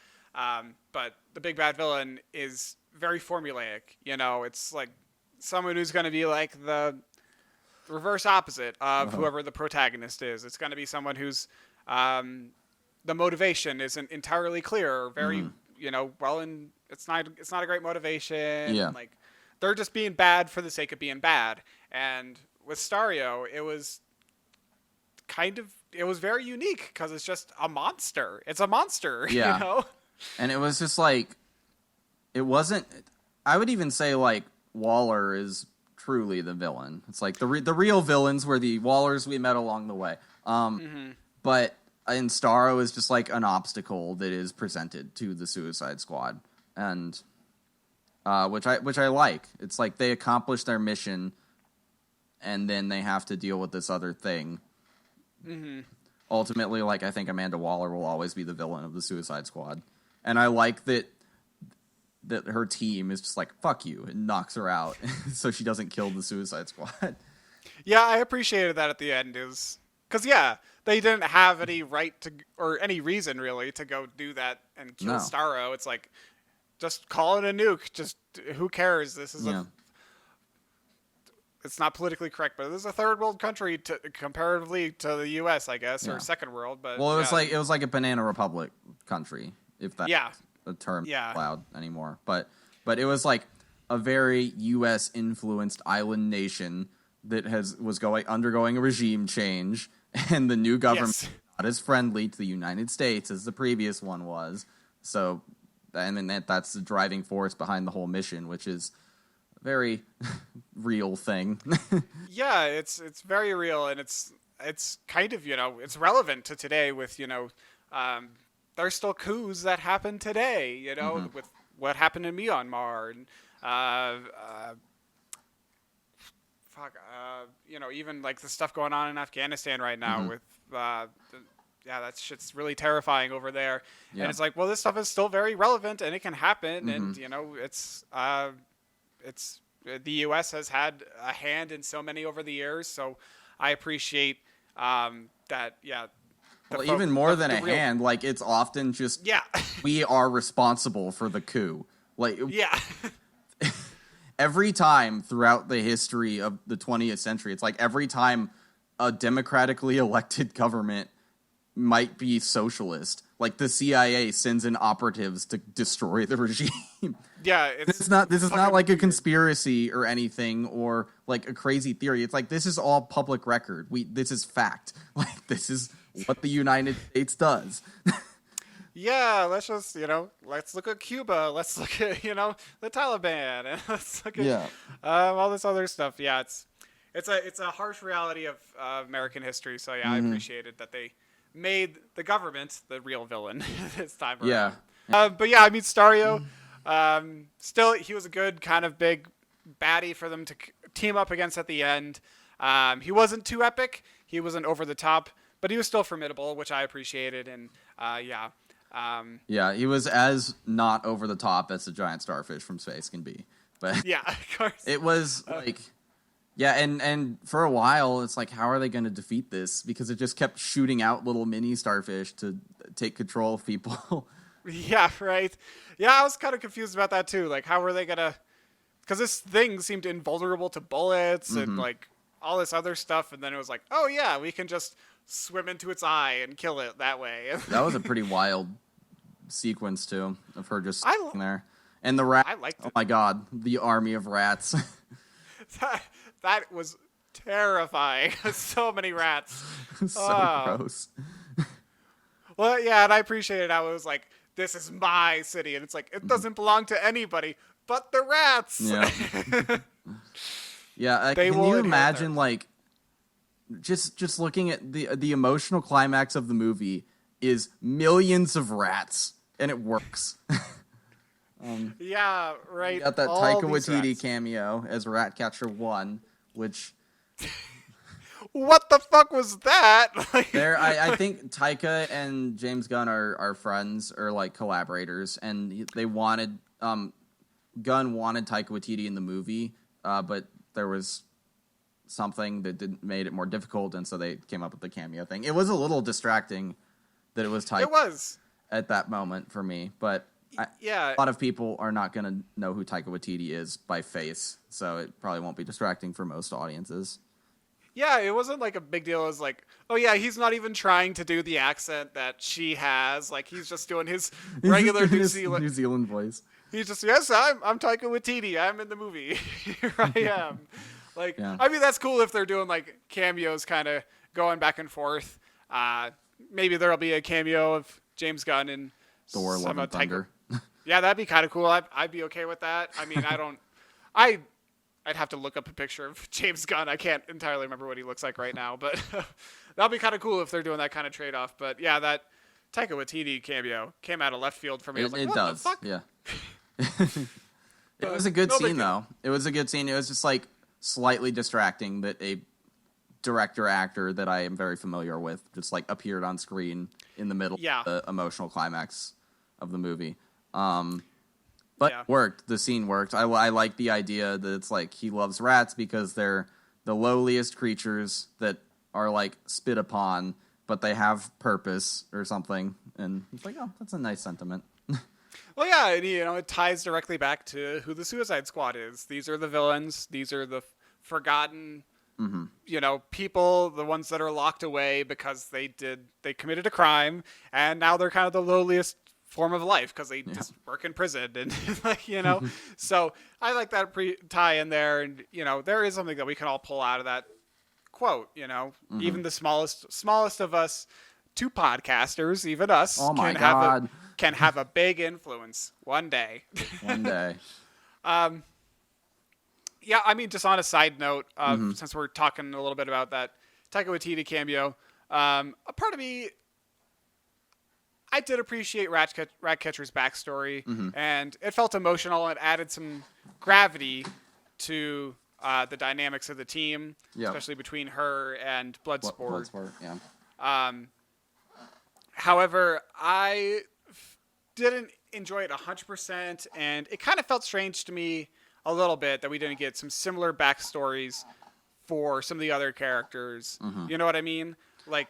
But the big bad villain is very formulaic. You know, it's like someone who's going to be like the reverse opposite of whoever the protagonist is. It's going to be someone who's the motivation isn't entirely clear, or very it's not a great motivation. Yeah. Like they're just being bad for the sake of being bad. And with Starro, it was very unique because it's just a monster. It's a monster, Yeah. you know? And it was just like, it wasn't, I would even say like Waller is truly the villain. It's like the real villains were the Wallers we met along the way. But in Starro is just like an obstacle that is presented to the Suicide Squad. And which I like. It's like they accomplish their mission, and then they have to deal with this other thing. Ultimately, like I think Amanda Waller will always be the villain of the Suicide Squad, and I like that her team is just like fuck you and knocks her out, so she doesn't kill the Suicide Squad. Yeah, I appreciated that at the end, is because they didn't have any right to or any reason really to go do that and kill Starro. It's like, just call it a nuke. Just who cares? This is it's not politically correct, but this is a third world country comparatively to the U.S., I guess, or second world. But well, it was like a Banana Republic country, if that's a term allowed anymore. But it was like a very U.S. influenced island nation that was undergoing a regime change, and the new government not as friendly to the United States as the previous one was. So, and then that's the driving force behind the whole mission, which is a very real thing. Yeah, it's very real, and it's kind of, it's relevant to today with, there's still coups that happen today, with what happened in Myanmar and even like the stuff going on in Afghanistan right now with that shit's really terrifying over there. And it's like, well, this stuff is still very relevant and it can happen. And, it's the U.S. has had a hand in so many over the years. So I appreciate that. Yeah. Well, even more than a hand, like it's often just, we are responsible for the coup. Like, every time throughout the history of the 20th century, it's like every time a democratically elected government might be socialist, like the CIA sends in operatives to destroy the regime. Yeah, This is not like a weird. conspiracy or anything or like a crazy theory. It's like this is all public record. This is fact. Like this is what the United States does. Yeah, let's just, let's look at Cuba. Let's look at, the Taliban, and let's look at Yeah. all this other stuff. Yeah, it's a harsh reality of American history. So yeah, I appreciated that they made the government the real villain this time around. Yeah. But yeah, I mean, Stario, still, he was a good kind of big baddie for them to team up against at the end. He wasn't too epic. He wasn't over the top, but he was still formidable, which I appreciated. And yeah. Yeah, he was as not over the top as the giant starfish from space can be. But Yeah, of course. it was like, yeah, and for a while, it's like, how are they going to defeat this? Because it just kept shooting out little mini starfish to take control of people. Yeah, right. Yeah, I was kind of confused about that too. Like, how were they gonna? Because this thing seemed invulnerable to bullets and like all this other stuff, and then it was like, oh yeah, we can just swim into its eye and kill it that way. That was a pretty wild sequence too of her just I- sitting there, and the rat. I liked it. Oh my god, the army of rats. that was terrifying. So many rats. So Oh. gross. Well, yeah, and I appreciated how it was like, this is my city, and it's like it doesn't belong to anybody but the rats. Yeah. Yeah, They can will you inherit imagine their- like just looking at the emotional climax of the movie is millions of rats and it works. Yeah, right. You got that all Taika these Waititi rats. cameo as Ratcatcher 1, which What the fuck was that? Like, I think Taika and James Gunn are friends or like collaborators, and they wanted Gunn wanted Taika Waititi in the movie, but there was something that made it more difficult, and so they came up with the cameo thing. It was a little distracting that it was Taika it was. at that moment for me, but Yeah. a lot of people are not going to know who Taika Waititi is by face, so it probably won't be distracting for most audiences. Yeah, it wasn't like a big deal. It was like, oh yeah, he's not even trying to do the accent that she has. Like he's just doing his regular New New Zealand voice. He's just, yes, I'm Taika Waititi. I'm in the movie. Here I am. Like, Yeah. I mean, that's cool if they're doing like cameos, kind of going back and forth. Maybe there'll be a cameo of James Gunn and Thor: Love some and Thunder. Yeah, that'd be kind of cool. I'd be okay with that. I mean, I'd have to look up a picture of James Gunn. I can't entirely remember what he looks like right now, but that'll be kind of cool if they're doing that kind of trade-off. But yeah, that Taika Waititi cameo came out of left field for me. I was like, It what does, the fuck? yeah. It was a good No big scene, deal. though. It was a good scene. It was just like slightly distracting that a director actor that I am very familiar with just like appeared on screen in the middle Yeah. of the emotional climax of the movie. But Yeah. it worked. The scene worked. I like the idea that it's like he loves rats because they're the lowliest creatures that are like spit upon, but they have purpose or something. And it's like, oh, that's a nice sentiment. Well, yeah, and, it ties directly back to who the Suicide Squad is. These are the villains. These are the forgotten, people, the ones that are locked away because they committed a crime, and now they're kind of the lowliest form of life because they just work in prison and So I like that tie in there, and there is something that we can all pull out of that quote. Even the smallest of us, two podcasters, even us, Oh my God. can have a big influence one day. One day. Yeah, I mean, just on a side note, since we're talking a little bit about that Taika Waititi cameo, a part of me, I did appreciate Ratcatcher's backstory, and it felt emotional and added some gravity to the dynamics of the team, especially between her and Bloodsport. Bloodsport, yeah. However, I didn't enjoy it 100%, and it kind of felt strange to me a little bit that we didn't get some similar backstories for some of the other characters. You know what I mean? Like,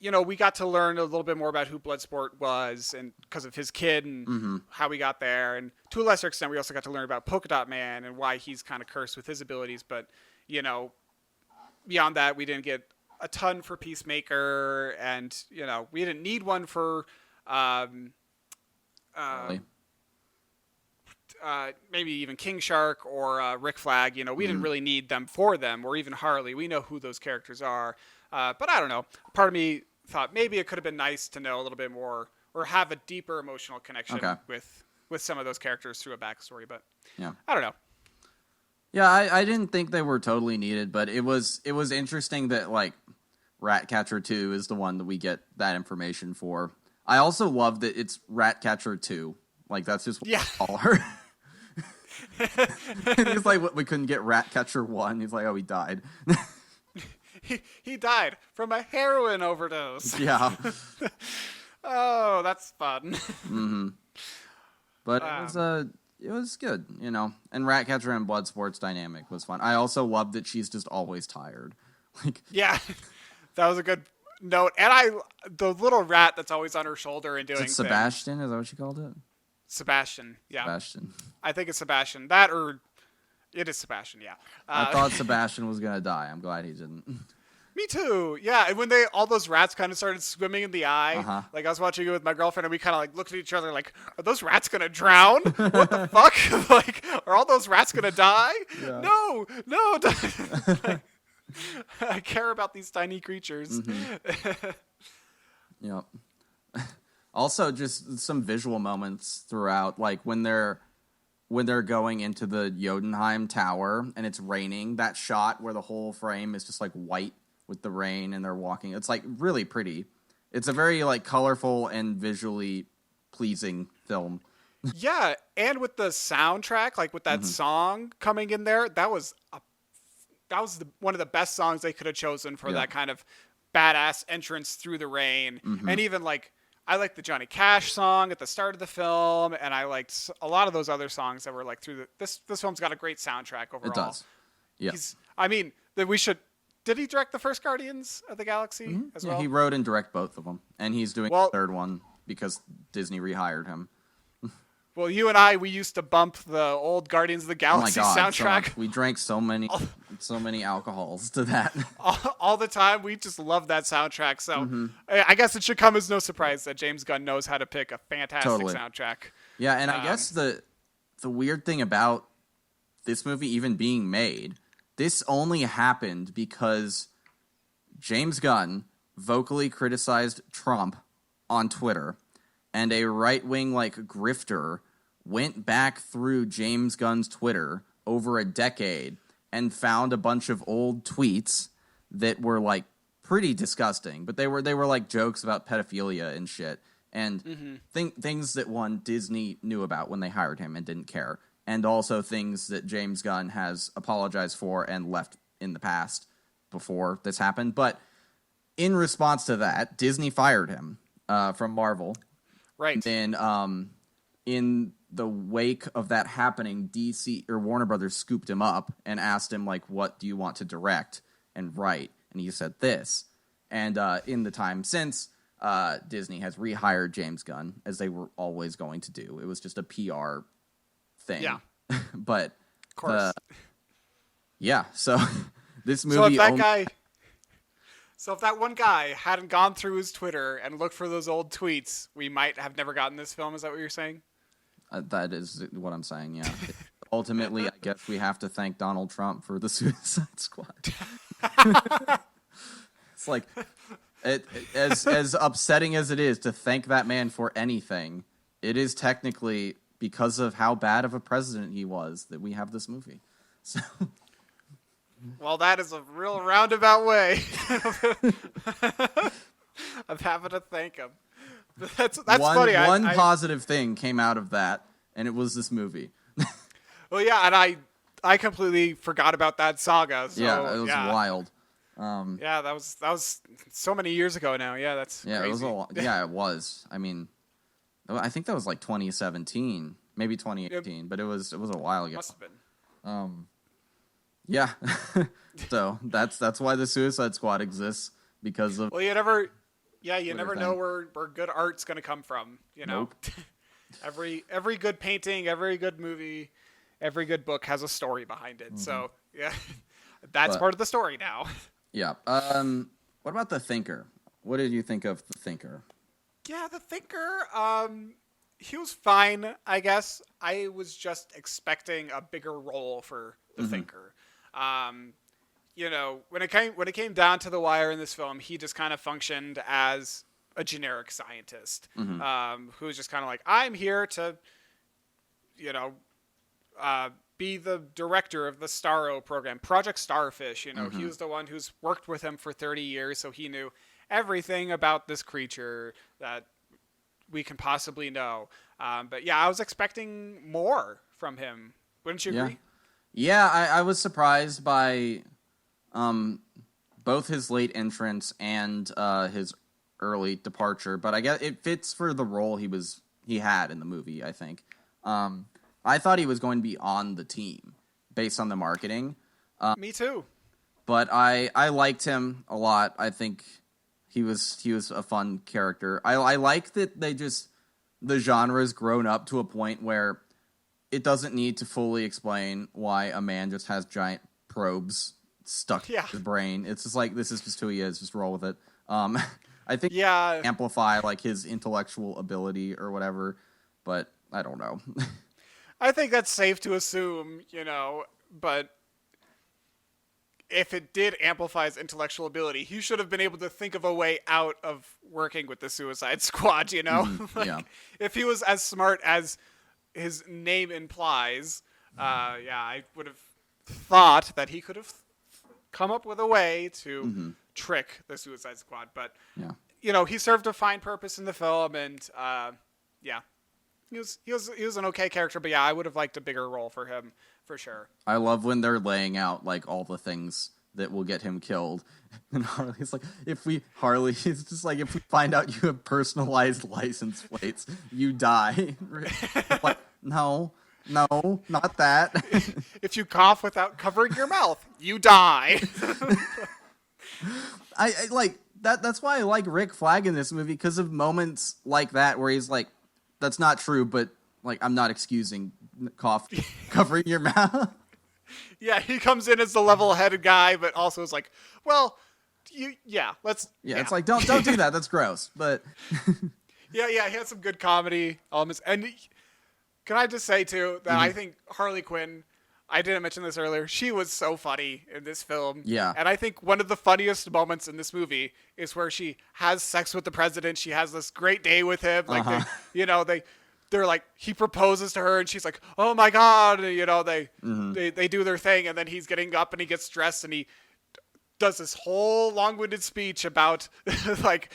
we got to learn a little bit more about who Bloodsport was, and because of his kid and how we got there. And to a lesser extent, we also got to learn about Polka Dot Man and why he's kind of cursed with his abilities. But, beyond that, we didn't get a ton for Peacemaker, and, we didn't need one for Um, uh, Really. maybe even King Shark or Rick Flag. We didn't really need them for them, or even Harley. We know who those characters are. But I don't know. Part of me thought maybe it could have been nice to know a little bit more or have a deeper emotional connection Okay. with some of those characters through a backstory. But Yeah. I don't know. Yeah, I didn't think they were totally needed, but it was interesting that like Ratcatcher 2 is the one that we get that information for. I also love that it's Ratcatcher 2. Like that's just what Yeah. we call her. And he's like, what, we couldn't get Ratcatcher 1. He's like, oh, he died. He died from a heroin overdose. Yeah. Oh, that's fun. But it was good, And Ratcatcher and Bloodsport's dynamic was fun. I also love that she's just always tired. Like, Yeah, that was a good note. And the little rat that's always on her shoulder and doing is it Sebastian? Is that what she called it? Sebastian, yeah. Sebastian. I think it's Sebastian. That or it is Sebastian, yeah. I thought Sebastian was gonna die. I'm glad he didn't. Me too. Yeah, and when all those rats kind of started swimming in the eye, like I was watching it with my girlfriend, and we kind of like looked at each other like, "Are those rats gonna drown? What the fuck? Like, are all those rats gonna die? Yeah. No. Like, I care about these tiny creatures." Yep. Also, just some visual moments throughout, like when they're going into the Jotunheim Tower and it's raining. That shot where the whole frame is just like white with the rain and they're walking. It's like really pretty. It's a very like colorful and visually pleasing film. Yeah, and with the soundtrack, like with that song coming in there, that was one of the best songs they could have chosen for that kind of badass entrance through the rain. And even like I liked the Johnny Cash song at the start of the film, and I liked a lot of those other songs that were like through this film's got a great soundtrack overall. It does. Yeah. Did he direct the first Guardians of the Galaxy as well? He wrote and directed both of them, and he's doing the third one because Disney rehired him. Well, you and we used to bump the old Guardians of the Galaxy soundtrack. So we drank so many alcohols to that. All the time. We just love that soundtrack. So I guess it should come as no surprise that James Gunn knows how to pick a fantastic soundtrack. Yeah, and I guess the weird thing about this movie even being made, this only happened because James Gunn vocally criticized Trump on Twitter, and a right-wing like grifter went back through James Gunn's Twitter over a decade and found a bunch of old tweets that were like pretty disgusting, but they were like jokes about pedophilia and shit, and things that Disney knew about when they hired him and didn't care, and also things that James Gunn has apologized for and left in the past before this happened. But in response to that, Disney fired him from Marvel. Right. And then in the wake of that happening, DC or Warner Brothers scooped him up and asked him, like, what do you want to direct and write? And he said this. And in the time since, Disney has rehired James Gunn, as they were always going to do. It was just a PR thing. Yeah. But, of course. So this movie... So if that one guy hadn't gone through his Twitter and looked for those old tweets, we might have never gotten this film. Is that what you're saying? That is what I'm saying, yeah. Ultimately, I guess we have to thank Donald Trump for the Suicide Squad. It's like, as upsetting as it is to thank that man for anything, it is technically because of how bad of a president he was that we have this movie. So... Well, that is a real roundabout way of having to thank him. That's funny. One positive thing came out of that, and it was this movie. Well, yeah, and I completely forgot about that saga. So, yeah, it was wild. Yeah, that was so many years ago now. Yeah, that's crazy. It was it was. I mean, I think that was like 2017, maybe 2018, but it was a while ago. Must have been. Yeah, so that's why the Suicide Squad exists, because of... Well, you never know where good art's gonna come from. You know, nope. every good painting, every good movie, every good book has a story behind it. So yeah, that's part of the story now. Yeah. What about The Thinker? What did you think of The Thinker? Yeah, the Thinker, he was fine, I guess. I was just expecting a bigger role for the Hmm. Thinker. Um, when it came down to the wire in this film, he just kind of functioned as a generic scientist, Hmm. who was just kind of like, I'm here to, you know, be the director of the Starro program, Project Starfish. He Hmm. was the one who's worked with him for 30 years, so he knew everything about this creature that we can possibly know. But yeah, I was expecting more from him. Wouldn't you Yeah. agree? Yeah, I was surprised by um, both his late entrance and his early departure, but I guess it fits for the role he had in the movie. I think. Um, I thought he was going to be on the team based on the marketing, Me too. but I liked him a lot. I think he was a fun character. I like that the genre's grown up to a point where it doesn't need to fully explain why a man just has giant probes stuck in Yeah. his brain. It's just like this is just who he is. Just roll with it. I think Yeah. amplify like his intellectual ability or whatever, but I don't know. I think that's safe to assume, but if it did amplify his intellectual ability, he should have been able to think of a way out of working with the Suicide Squad. Hmm. Like, Yeah. if he was as smart as his name implies, yeah, I would have thought that he could have come up with a way to Hmm. trick the Suicide Squad. But, Yeah. he served a fine purpose in the film, and, yeah. He was an okay character, but yeah, I would have liked a bigger role for him for sure. I love when they're laying out like all the things that will get him killed. And Harley's like, it's just like, if we find out you have personalized license plates, you die. Like, no, not that. If you cough without covering your mouth, you die. I like that. That's why I like Rick Flag in this movie, because of moments like that where he's like, "That's not true," but like, I'm not excusing cough covering your mouth. Yeah, he comes in as the level-headed guy, but also is like, well, Yeah, it's like, don't do that. That's gross. But yeah, he had some good comedy elements. And can I just say, too, that I think Harley Quinn, I didn't mention this earlier, she was so funny in this film. Yeah. And I think one of the funniest moments in this movie is where she has sex with the president. She has this great day with him. Like, they're like, he proposes to her and she's like, oh my God. And, they do their thing. And then he's getting up and he gets dressed and he does this whole long-winded speech about like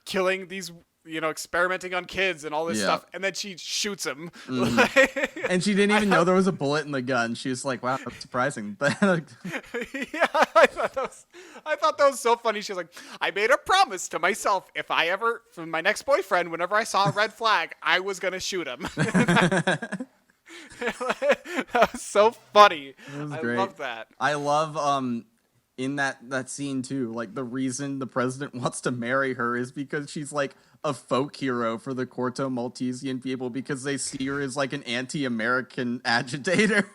killing these, experimenting on kids and all this Yeah. stuff. And then she shoots him. and she didn't even know there was a bullet in the gun. She was like, "Wow, that's surprising." But Yeah, I thought that was so funny. She was like, I made a promise to myself from my next boyfriend, whenever I saw a red flag, I was going to shoot him. That was so funny. was I great. love that. I love in that scene too. Like, the reason the president wants to marry her is because she's like a folk hero for the Corto Maltesian people, because they see her as like an anti-American agitator.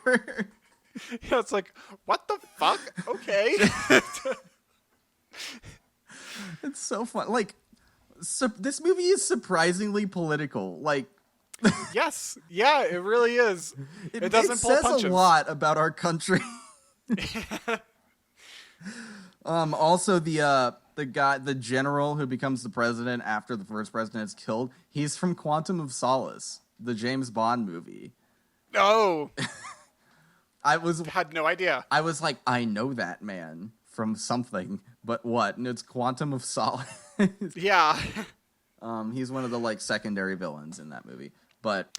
Yeah, it's like, what the fuck? Okay. It's so fun. Like, this movie is surprisingly political. Like, Yes. Yeah, it really is. It doesn't pull says punches. a lot about our country. Also, the general who becomes the president after the first president is killed, he's from Quantum of Solace, the James Bond movie. No. I was Had no idea. like, I know that man from something, but what? And it's Quantum of Solace. Yeah. He's one of the like secondary villains in that movie. But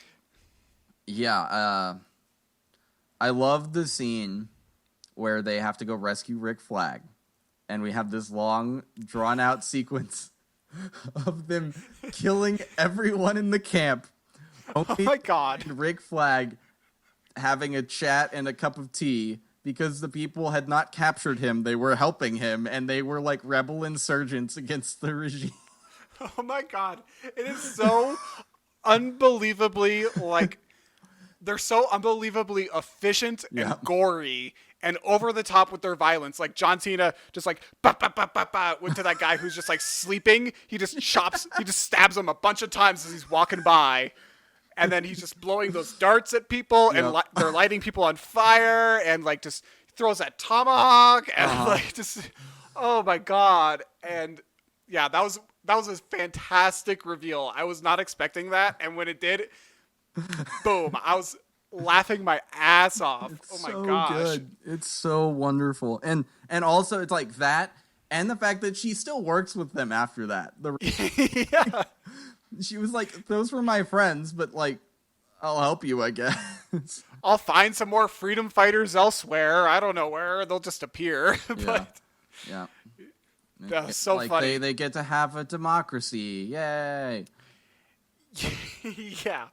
yeah, I love the scene where they have to go rescue Rick Flag, and we have this long, drawn-out sequence of them killing everyone in the camp. Oh my God. Rick Flag having a chat and a cup of tea because the people had not captured him. They were helping him, and they were like rebel insurgents against the regime. Oh my God. It is so unbelievably like they're so unbelievably efficient and Yeah. gory and over the top with their violence. Like John Cena just like ba ba ba ba ba went to that guy who's just like sleeping. He just stabs him a bunch of times as he's walking by. And then he's just blowing those darts at people, and they're lighting people on fire, and like just throws that tomahawk, and like just, oh my god! And yeah, that was a fantastic reveal. I was not expecting that, and when it did, boom! I was laughing my ass off. It's oh my so gosh! good. It's so wonderful, and also it's like that, and the fact that she still works with them after that. Yeah. She was like, those were my friends, but like, I'll help you, I guess. I'll find some more freedom fighters elsewhere. I don't know where. They'll just appear. But yeah. That was so like funny. They get to have a democracy. Yay. Yeah.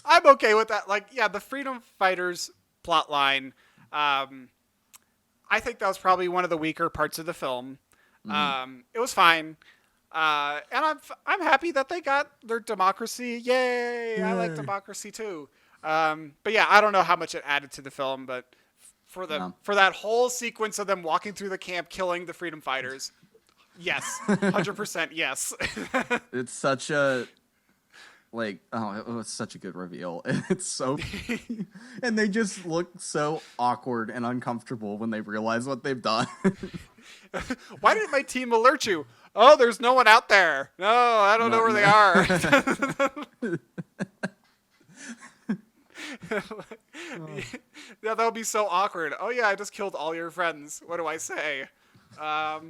I'm okay with that. Like, yeah, the freedom fighters plotline, I think that was probably one of the weaker parts of the film. It was fine. And I'm happy that they got their democracy. Yay! I like democracy too. But yeah, I don't know how much it added to the film, but for that whole sequence of them walking through the camp killing the freedom fighters, yes, 100% yes. It's such a it was such a good reveal. It's so and they just look so awkward and uncomfortable when they realize what they've done. Why didn't my team alert you? Oh, there's no one out there. No, I don't know where they are. Yeah, that would be so awkward. Oh yeah, I just killed all your friends. What do I say? Yeah.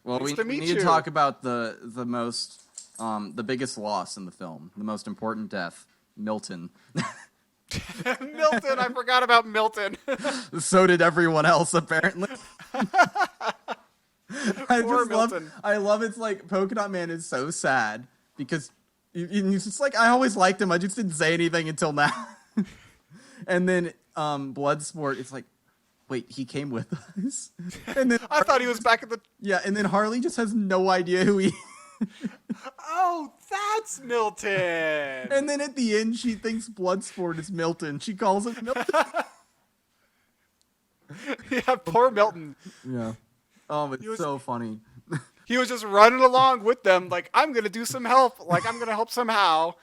Well, we need to to talk about the most the biggest loss in the film, the most important death, Milton. Milton, I forgot about Milton. So did everyone else, apparently. I love it's like Polka Dot Man is so sad because he's just like, I always liked him. I just didn't say anything until now. And then Bloodsport, it's like, wait, he came with us? And then I thought he was back at the... Yeah, and then Harley just has no idea who he is. Oh, that's Milton. And then at the end, she thinks Bloodsport is Milton. She calls him Milton. Yeah, poor Milton. Yeah. Oh, it's so funny. He was just running along with them, like, I'm going to do some help. Like, I'm going to help somehow.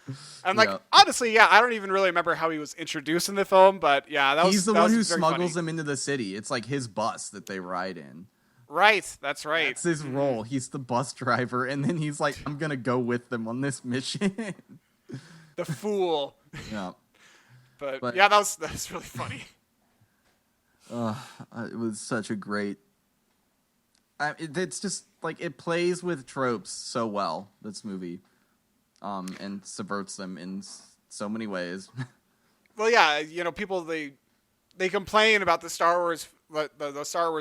And, like, honestly, yeah, I don't even really remember how he was introduced in the film, but, yeah, he's the one who smuggles funny. them into the city. It's like his bus that they ride in. Right, that's right. That's his role. He's the bus driver, and then he's like, I'm going to go with them on this mission. The fool. Yeah. But yeah, that's really funny. It was such a great... it's just, like, it plays with tropes so well, this movie, and subverts them in so many ways. Well, yeah, you know, people, they complain about the Star Wars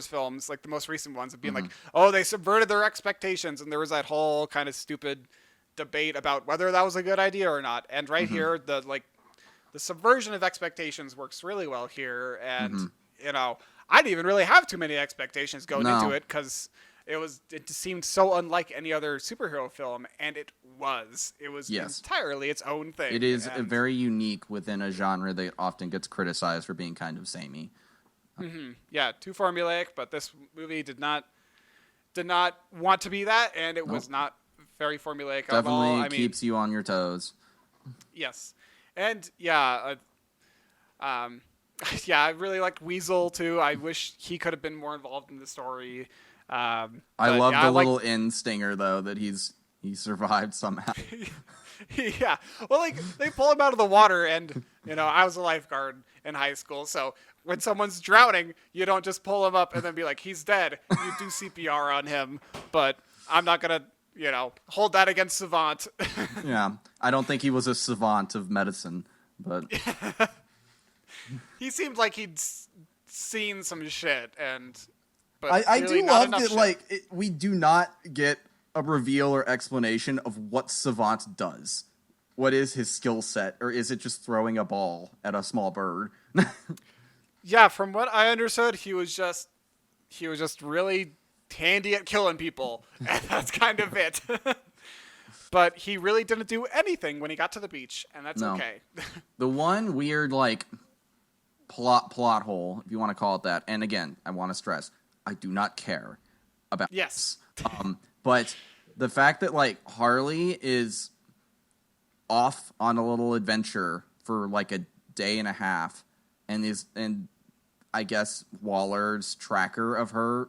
films, like the most recent ones, of being like, oh, they subverted their expectations, and there was that whole kind of stupid debate about whether that was a good idea or not. And right here, the subversion of expectations works really well here, and you know, I didn't even really have too many expectations going into it because it seemed so unlike any other superhero film, and it was entirely its own thing. It is very unique within a genre that often gets criticized for being kind of samey. Yeah, too formulaic, but this movie did not want to be that, and it was not very formulaic at all. Definitely keeps you on your toes. Yes, and yeah, yeah, I really liked Weasel too. I wish he could have been more involved in the story. I love the little end stinger though that he survived somehow. Yeah, well, like they pull him out of the water, and you know, I was a lifeguard in high school, so when someone's drowning, you don't just pull him up and then be like, he's dead. You do CPR on him, but I'm not gonna, you know, hold that against Savant. Yeah, I don't think he was a savant of medicine, but he seemed like he'd seen some shit, but I really do not love that. Like, we do not get a reveal or explanation of what Savant does. What is his skill set, or is it just throwing a ball at a small bird? Yeah, from what I understood, he was just really handy at killing people, and that's kind of it. But he really didn't do anything when he got to the beach, and that's okay. The one weird, like, plot hole, if you want to call it that. And again, I want to stress, I do not care about Yes. this. But the fact that like Harley is off on a little adventure for like a day and a half, and I guess Waller's tracker of her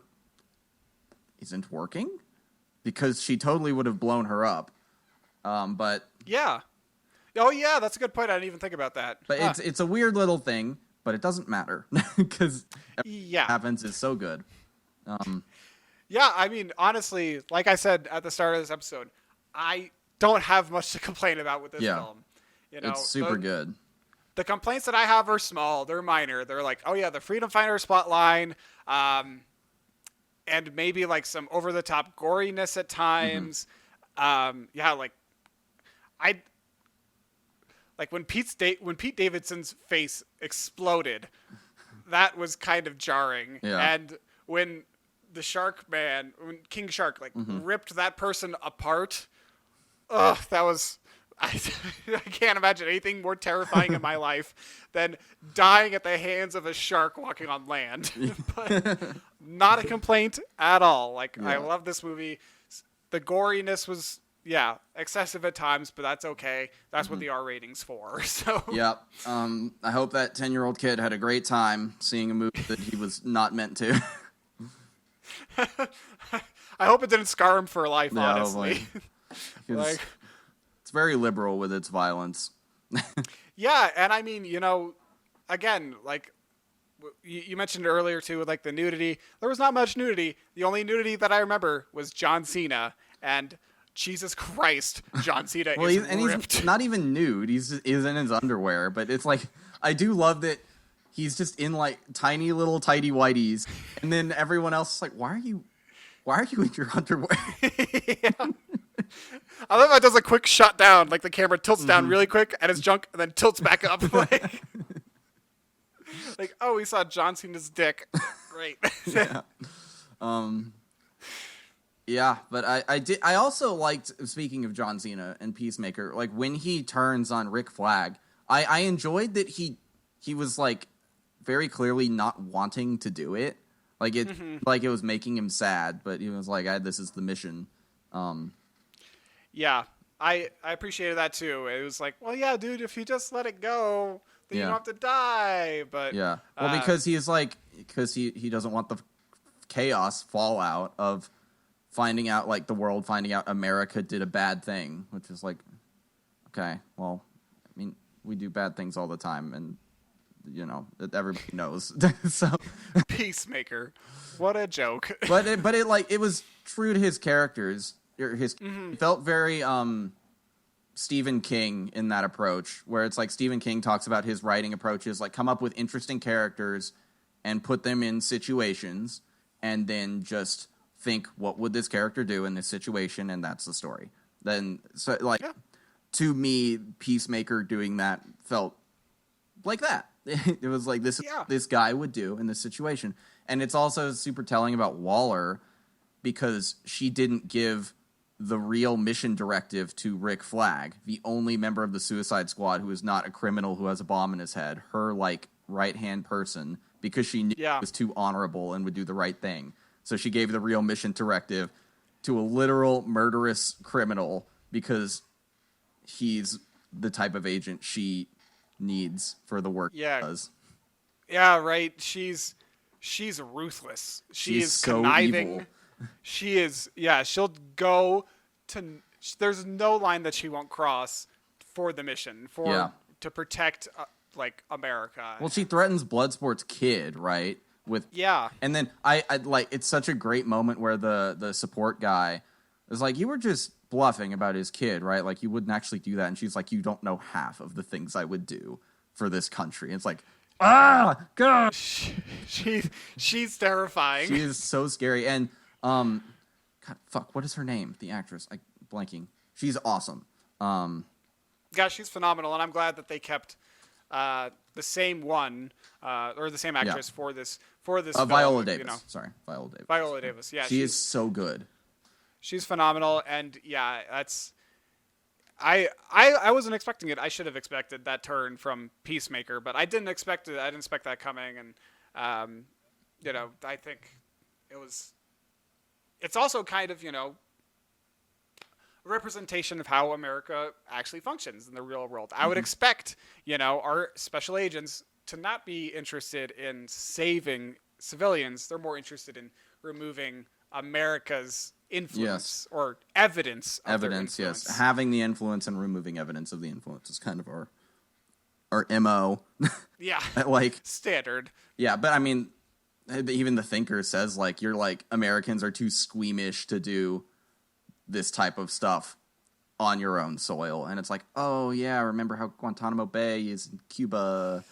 isn't working because she totally would have blown her up. But Yeah. Oh yeah, that's a good point. I didn't even think about that. But it's a weird little thing, but it doesn't matter because yeah. what happens is so good. Yeah, I mean, honestly, like I said at the start of this episode, I don't have much to complain about with this film. You know, it's super good. The complaints that I have are small. They're minor. They're like, oh yeah, the Freedom Finders plotline, and maybe like some over the top goriness at times. Yeah, like when Pete Davidson's face exploded, that was kind of jarring. Yeah. And when the Shark Man, when King Shark ripped that person apart, that was I can't imagine anything more terrifying in my life than dying at the hands of a shark walking on land. But not a complaint at all. Like I love this movie. The goriness was excessive at times, but that's okay. That's what the R rating's for. So Yep. I hope that 10-year-old kid had a great time seeing a movie that he was not meant to. I hope it didn't scar him for life, honestly. Like, it's very liberal with its violence. Yeah, and I mean, you know, again, like you mentioned earlier too, with like the nudity. There was not much nudity. The only nudity that I remember was John Cena, and Jesus Christ, John Cena is ripped. He's not even nude. He's in his underwear, but it's like I do love that he's just in like tiny little tidy whities, and then everyone else is like, "Why are you in your underwear?" Yeah. I love how it does a quick shut down, like the camera tilts down really quick at his junk and then tilts back up. Like, oh, we saw John Cena's dick. Great. Yeah. Yeah, but I also liked, speaking of John Cena and Peacemaker, like when he turns on Rick Flag, I enjoyed that he was like very clearly not wanting to do it. Like like it was making him sad, but he was like, this is the mission. Yeah, I appreciated that too. It was like, well, yeah, dude, if you just let it go, then you don't have to die. But yeah, well, because he doesn't want the chaos fallout of finding out, like the world finding out America did a bad thing, which is like, okay, well, I mean, we do bad things all the time, and you know everybody knows. So Peacemaker, what a joke. but it was true to his characters. He felt very Stephen King in that approach, where it's like Stephen King talks about his writing approaches, like come up with interesting characters and put them in situations, and then just think, what would this character do in this situation, and that's the story. Then, so like, to me, Peacemaker doing that felt like that. It was like this guy would do in this situation, and it's also super telling about Waller because she didn't give the real mission directive to Rick Flag, the only member of the Suicide Squad who is not a criminal who has a bomb in his head, her like right-hand person, because she knew he was too honorable and would do the right thing. So she gave the real mission directive to a literal murderous criminal because he's the type of agent she needs for the work he does. Yeah, right. She's ruthless. She's so conniving. evil. She is, she'll go to, there's no line that she won't cross for the mission, to protect, like, America. Well, she threatens Bloodsport's kid, right? And then I like, it's such a great moment where the support guy is like, you were just bluffing about his kid, right? Like, you wouldn't actually do that. And she's like, you don't know half of the things I would do for this country. And it's like, God. She's terrifying. She is so scary. And, God, fuck, what is her name? The actress. Blanking. She's awesome. Yeah, she's phenomenal, and I'm glad that they kept the same one or the same actress for this film, Viola Davis. You know. Sorry, Viola Davis. Viola Davis. Yeah, she is so good. She's phenomenal, and yeah, that's. I wasn't expecting it. I should have expected that turn from Peacemaker, but I didn't expect it. I didn't expect that coming, and I think it was. It's also kind of a representation of how America actually functions in the real world. I would expect our special agents to not be interested in saving civilians. They're more interested in removing America's influence or evidence of their influence. Yes, having the influence and removing evidence of the influence is kind of our MO. Yeah. Like standard. Yeah, but I mean, even the Thinker says you're Americans are too squeamish to do this type of stuff on your own soil, and it's oh yeah, remember how Guantanamo Bay is in Cuba?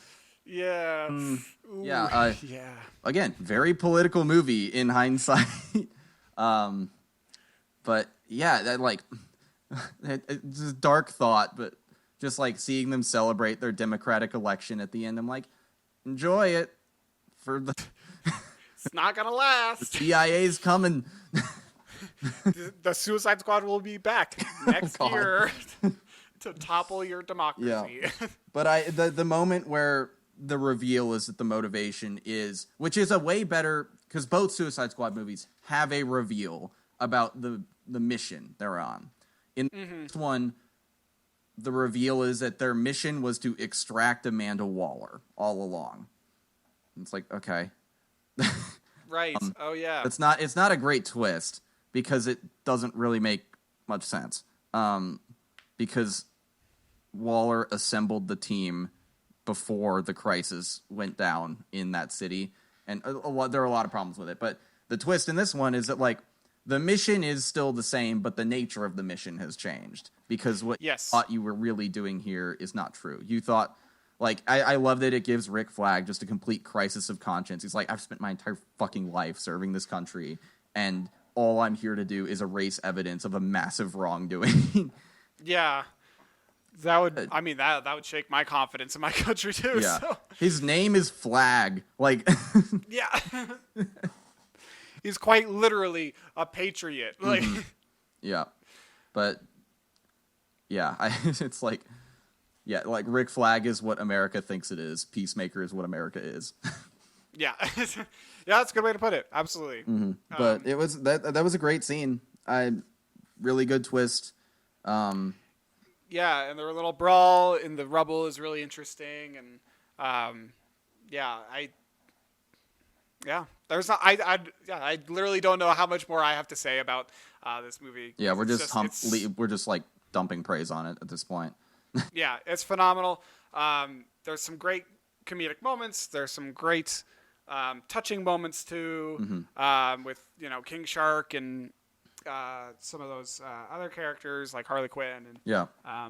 Yeah. Ooh, yeah. Yeah. Again, very political movie in hindsight. But yeah, that it's a dark thought, but just seeing them celebrate their Democratic election at the end, I'm enjoy it for the. It's not gonna last. The CIA's coming. The Suicide Squad will be back next year to topple your democracy. Yeah. But the moment where the reveal is that the motivation is, which is a way better, because both Suicide Squad movies have a reveal about the mission they're on. In this one, the reveal is that their mission was to extract Amanda Waller all along. It's okay. Right. Oh yeah. It's not a great twist because it doesn't really make much sense. Because Waller assembled the team before the crisis went down in that city, and there are a lot of problems with it. But the twist in this one is that the mission is still the same, but the nature of the mission has changed because what you thought you were really doing here is not true. You thought. I love that it gives Rick Flag just a complete crisis of conscience. He's I've spent my entire fucking life serving this country, and all I'm here to do is erase evidence of a massive wrongdoing. Yeah. That would, that would shake my confidence in my country too. Yeah. So. His name is Flag. Yeah. He's quite literally a patriot. Yeah. But, yeah, it's yeah, Rick Flag is what America thinks it is. Peacemaker is what America is. Yeah. Yeah, that's a good way to put it. Absolutely. Mm-hmm. But it was that was a great scene. Really good twist. Yeah, and their little brawl in the rubble is really interesting, and I literally don't know how much more I have to say about this movie. Yeah, we're just dumping praise on it at this point. Yeah, it's phenomenal. There's some great comedic moments. There's some great touching moments too, with King Shark and some of those other characters like Harley Quinn and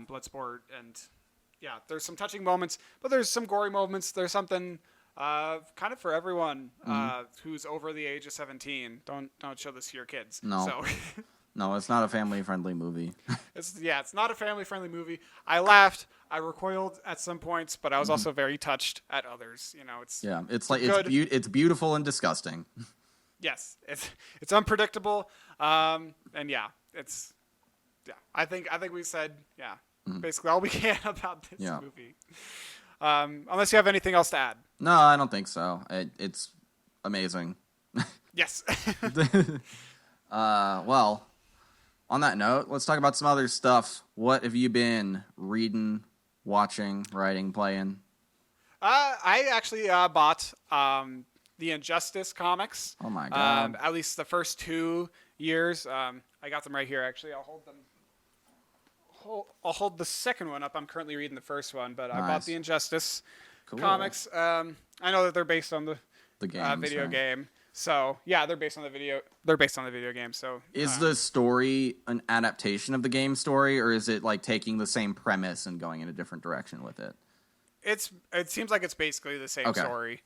Bloodsport, and there's some touching moments, but there's some gory moments. There's something kind of for everyone who's over the age of 17. Don't show this to your kids. No. So. No, it's not a family-friendly movie. It's not a family-friendly movie. I laughed, I recoiled at some points, but I was also very touched at others. It's beautiful and disgusting. Yes, it's unpredictable, and I think we said basically all we can about this movie. Unless you have anything else to add. No, I don't think so. It's amazing. Yes. Well. On that note, let's talk about some other stuff. What have you been reading, watching, writing, playing? I actually bought the Injustice comics. Oh my god! At least the first 2 years. I got them right here. Actually, I'll hold them. I'll hold the second one up. I'm currently reading the first one, but I bought the Injustice comics. I know that they're based on the game, video game. So yeah, they're based on the video. They're based on the video game. So is the story an adaptation of the game story, or is it taking the same premise and going in a different direction with it? It seems like it's basically the same story.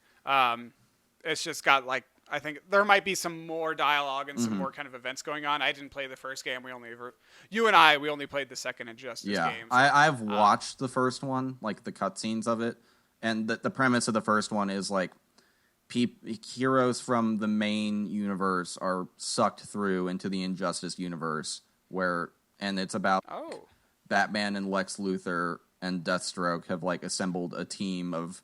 It's just got I think there might be some more dialogue and some more kind of events going on. I didn't play the first game. We only played the second Injustice game. So, I've watched the first one, the cutscenes of it, and the premise of the first one is heroes from the main universe are sucked through into the Injustice universe, and it's about Batman and Lex Luthor and Deathstroke have like assembled a team of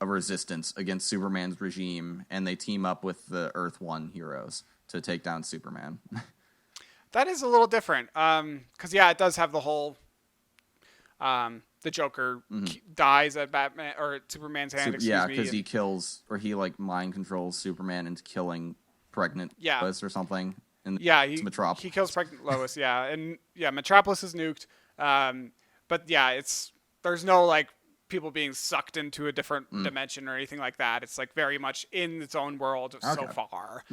a resistance against Superman's regime, and they team up with the Earth One heroes to take down Superman. That is a little different. Because yeah, it does have the whole the Joker dies at Batman or Superman's hand. Because he kills or he like mind controls Superman into killing pregnant Lois or something. He kills pregnant Lois. Yeah, and Metropolis is nuked. But yeah, there's no like people being sucked into a different dimension or anything like that. It's like very much in its own world so far.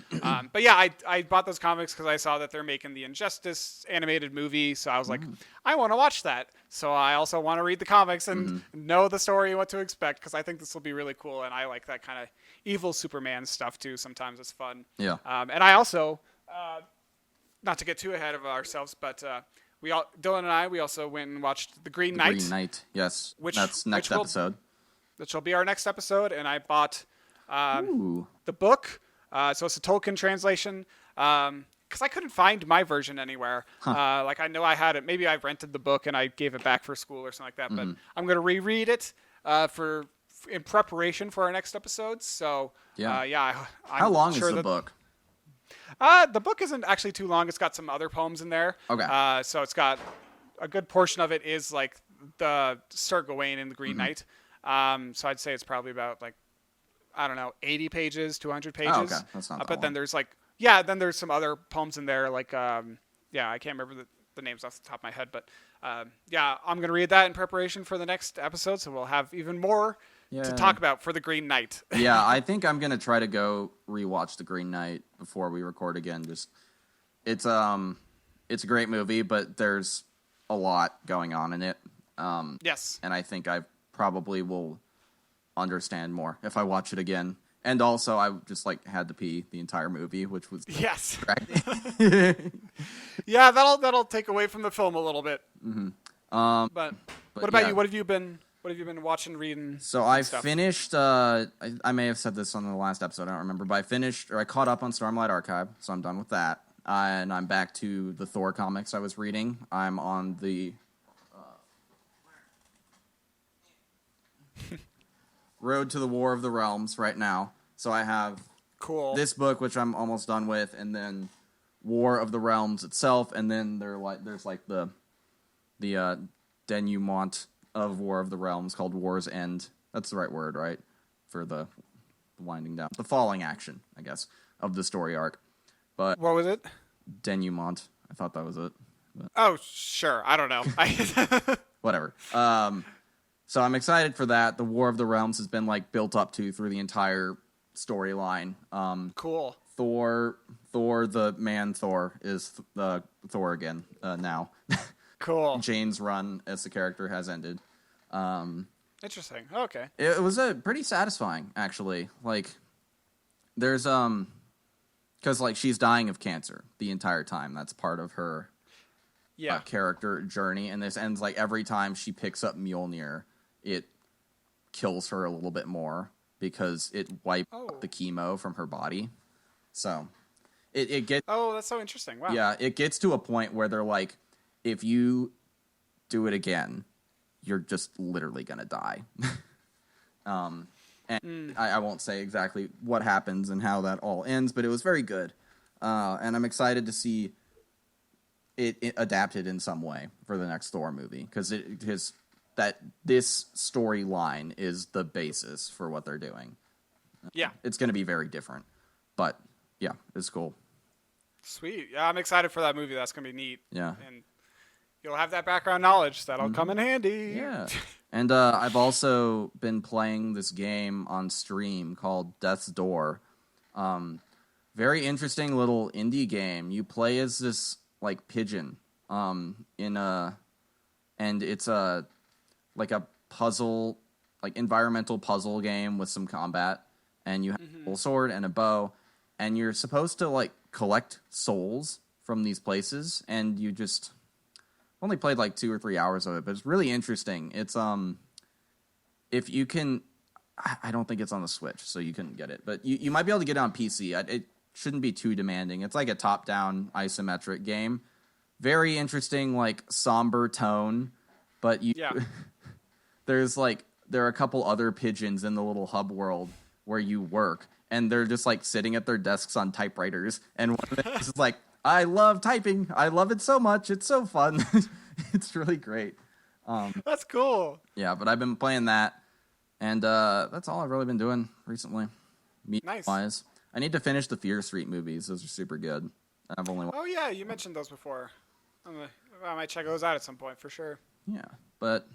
But yeah, I bought those comics because I saw that they're making the Injustice animated movie. So I was like, I want to watch that. So I also want to read the comics and know the story and what to expect, because I think this will be really cool. And I like that kind of evil Superman stuff too. Sometimes it's fun. Yeah. And I also, not to get too ahead of ourselves, but Dylan and I also went and watched The Green Knight. Green Knight, yes. That's next episode. Which will be our next episode, and I bought the book. So it's a Tolkien translation, because I couldn't find my version anywhere. Like I know I had it. Maybe I rented the book and I gave it back for school or something like that. But I'm going to reread it in preparation for our next episode. So how long is the book? The book isn't actually too long. It's got some other poems in there. Okay. So it's got a good portion of it is like the Sir Gawain and the Green Knight. So I'd say it's probably about like, I don't know, 80 pages, 200 pages. Oh, okay. That's not that But long. then there's like, then there's some other poems in there. Like, I can't remember the names off the top of my head, but I'm going to read that in preparation for the next episode. So we'll have even more to talk about for the Green Knight. Yeah, I think I'm gonna try to go rewatch the Green Knight before we record again. It's a great movie, but there's a lot going on in it. Yes, and I think I probably will understand more if I watch it again. And also, I just like had to pee the entire movie, which was distracting. Yeah, that'll take away from the film a little bit. But what about you? What have you been watching, reading? So I finished, I may have said this on the last episode, I don't remember, but I caught up on Stormlight Archive, so I'm done with that. And I'm back to the Thor comics I was reading. I'm on the Road to the War of the Realms right now. So I have this book, which I'm almost done with, and then War of the Realms itself, and then there's like the denouement of War of the Realms called War's End. That's the right word, right? For the winding down. The falling action, I guess, of the story arc. But what was it? Denouement. I thought that was it. But. Oh, sure. I don't know. Whatever. So I'm excited for that. The War of the Realms has been like built up through the entire storyline. Cool. Thor, the man Thor, is Thor again now. Cool. Jane's run as the character has ended. Interesting. Okay. It was pretty satisfying, actually. Like, there's because like she's dying of cancer the entire time. That's part of her character journey, and this ends like every time she picks up Mjolnir, it kills her a little bit more because it wiped the chemo from her body. So it gets. Oh, that's so interesting. Wow. Yeah, it gets to a point where they're like, if you do it again, you're just literally gonna die. I won't say exactly what happens and how that all ends, but it was very good. And I'm excited to see it adapted in some way for the next Thor movie, because this storyline is the basis for what they're doing. Yeah. It's going to be very different, but yeah, it's cool. Sweet. Yeah, I'm excited for that movie. That's going to be neat. Yeah. And you'll have that background knowledge. That'll come in handy. Yeah. And I've also been playing this game on stream called Death's Door. Very interesting little indie game. You play as this like pigeon and it's like a puzzle, like environmental puzzle game with some combat, and you have a sword and a bow, and you're supposed to like collect souls from these places, and you just only played like 2 or 3 hours of it, but it's really interesting. It's if you can, I don't think it's on the Switch, so you couldn't get it, but you might be able to get it on PC. It shouldn't be too demanding. It's like a top-down isometric game, very interesting, like somber tone, but Yeah. there are a couple other pigeons in the little hub world where you work, and they're just like sitting at their desks on typewriters, and one of them is like, I love typing, I love it so much, it's so fun. It's really great. That's cool. Yeah, but I've been playing that, and that's all I've really been doing recently, Nice. media-wise. I need to finish the Fear Street movies. Those are super good. I've only Oh yeah, you mentioned those before. I might check those out at some point for sure. Yeah, but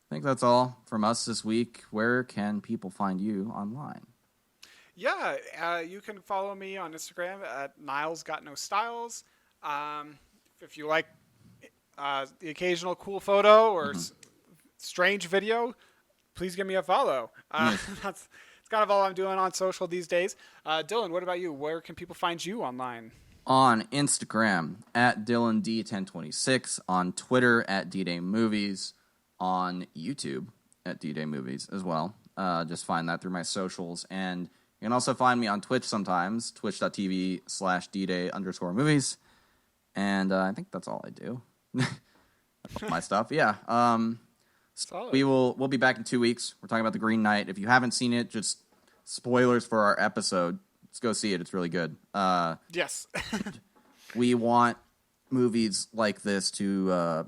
I think that's all from us this week. Where can people find you online? Yeah, you can follow me on Instagram at Niles Got No Styles. If you like the occasional cool photo or strange video, please give me a follow. That's kind of all I'm doing on social these days. Dylan, what about you? Where can people find you online? On Instagram at DylanD1026, on Twitter at DDay Movies, on YouTube at DDay Movies as well. Just find that through my socials. And you can also find me on Twitch sometimes, twitch.tv/DDay_movies. And I think that's all I do. That's my stuff. Yeah. Solid. We'll be back in 2 weeks. We're talking about The Green Knight. If you haven't seen it, just spoilers for our episode. Let's go see it. It's really good. Yes. We want movies like this to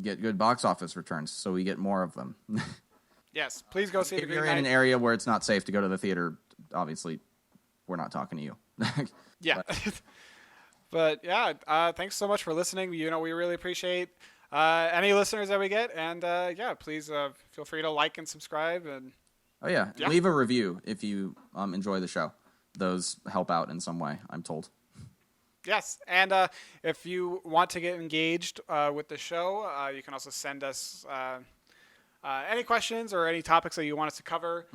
get good box office returns, so we get more of them. Yes. Please go see The If Green you're Knight. in an area where it's not safe to go to the theater, obviously, we're not talking to you. Yeah. But yeah, thanks so much for listening. We really appreciate any listeners that we get, and yeah, please feel free to like and subscribe. And Oh yeah, Yeah. leave a review if you enjoy the show. Those help out in some way, I'm told. yes, and if you want to get engaged with the show, you can also send us any questions or any topics that you want us to cover.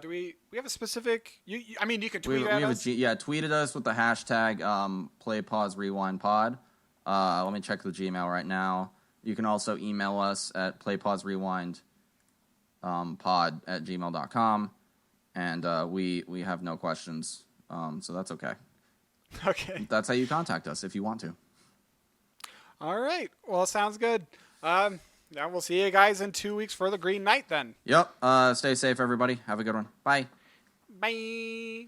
Do we have a specific? I mean, you can tweet at us. Tweet at us with the hashtag play pause rewind pod. Let me check the Gmail right now. You can also email us at playpauserewind pod@gmail.com, and we have no questions, so that's okay. Okay. That's how you contact us if you want to. All right. Well, sounds good. Yeah, we'll see you guys in 2 weeks for The Green Knight then. Yep. Stay safe, everybody. Have a good one. Bye. Bye.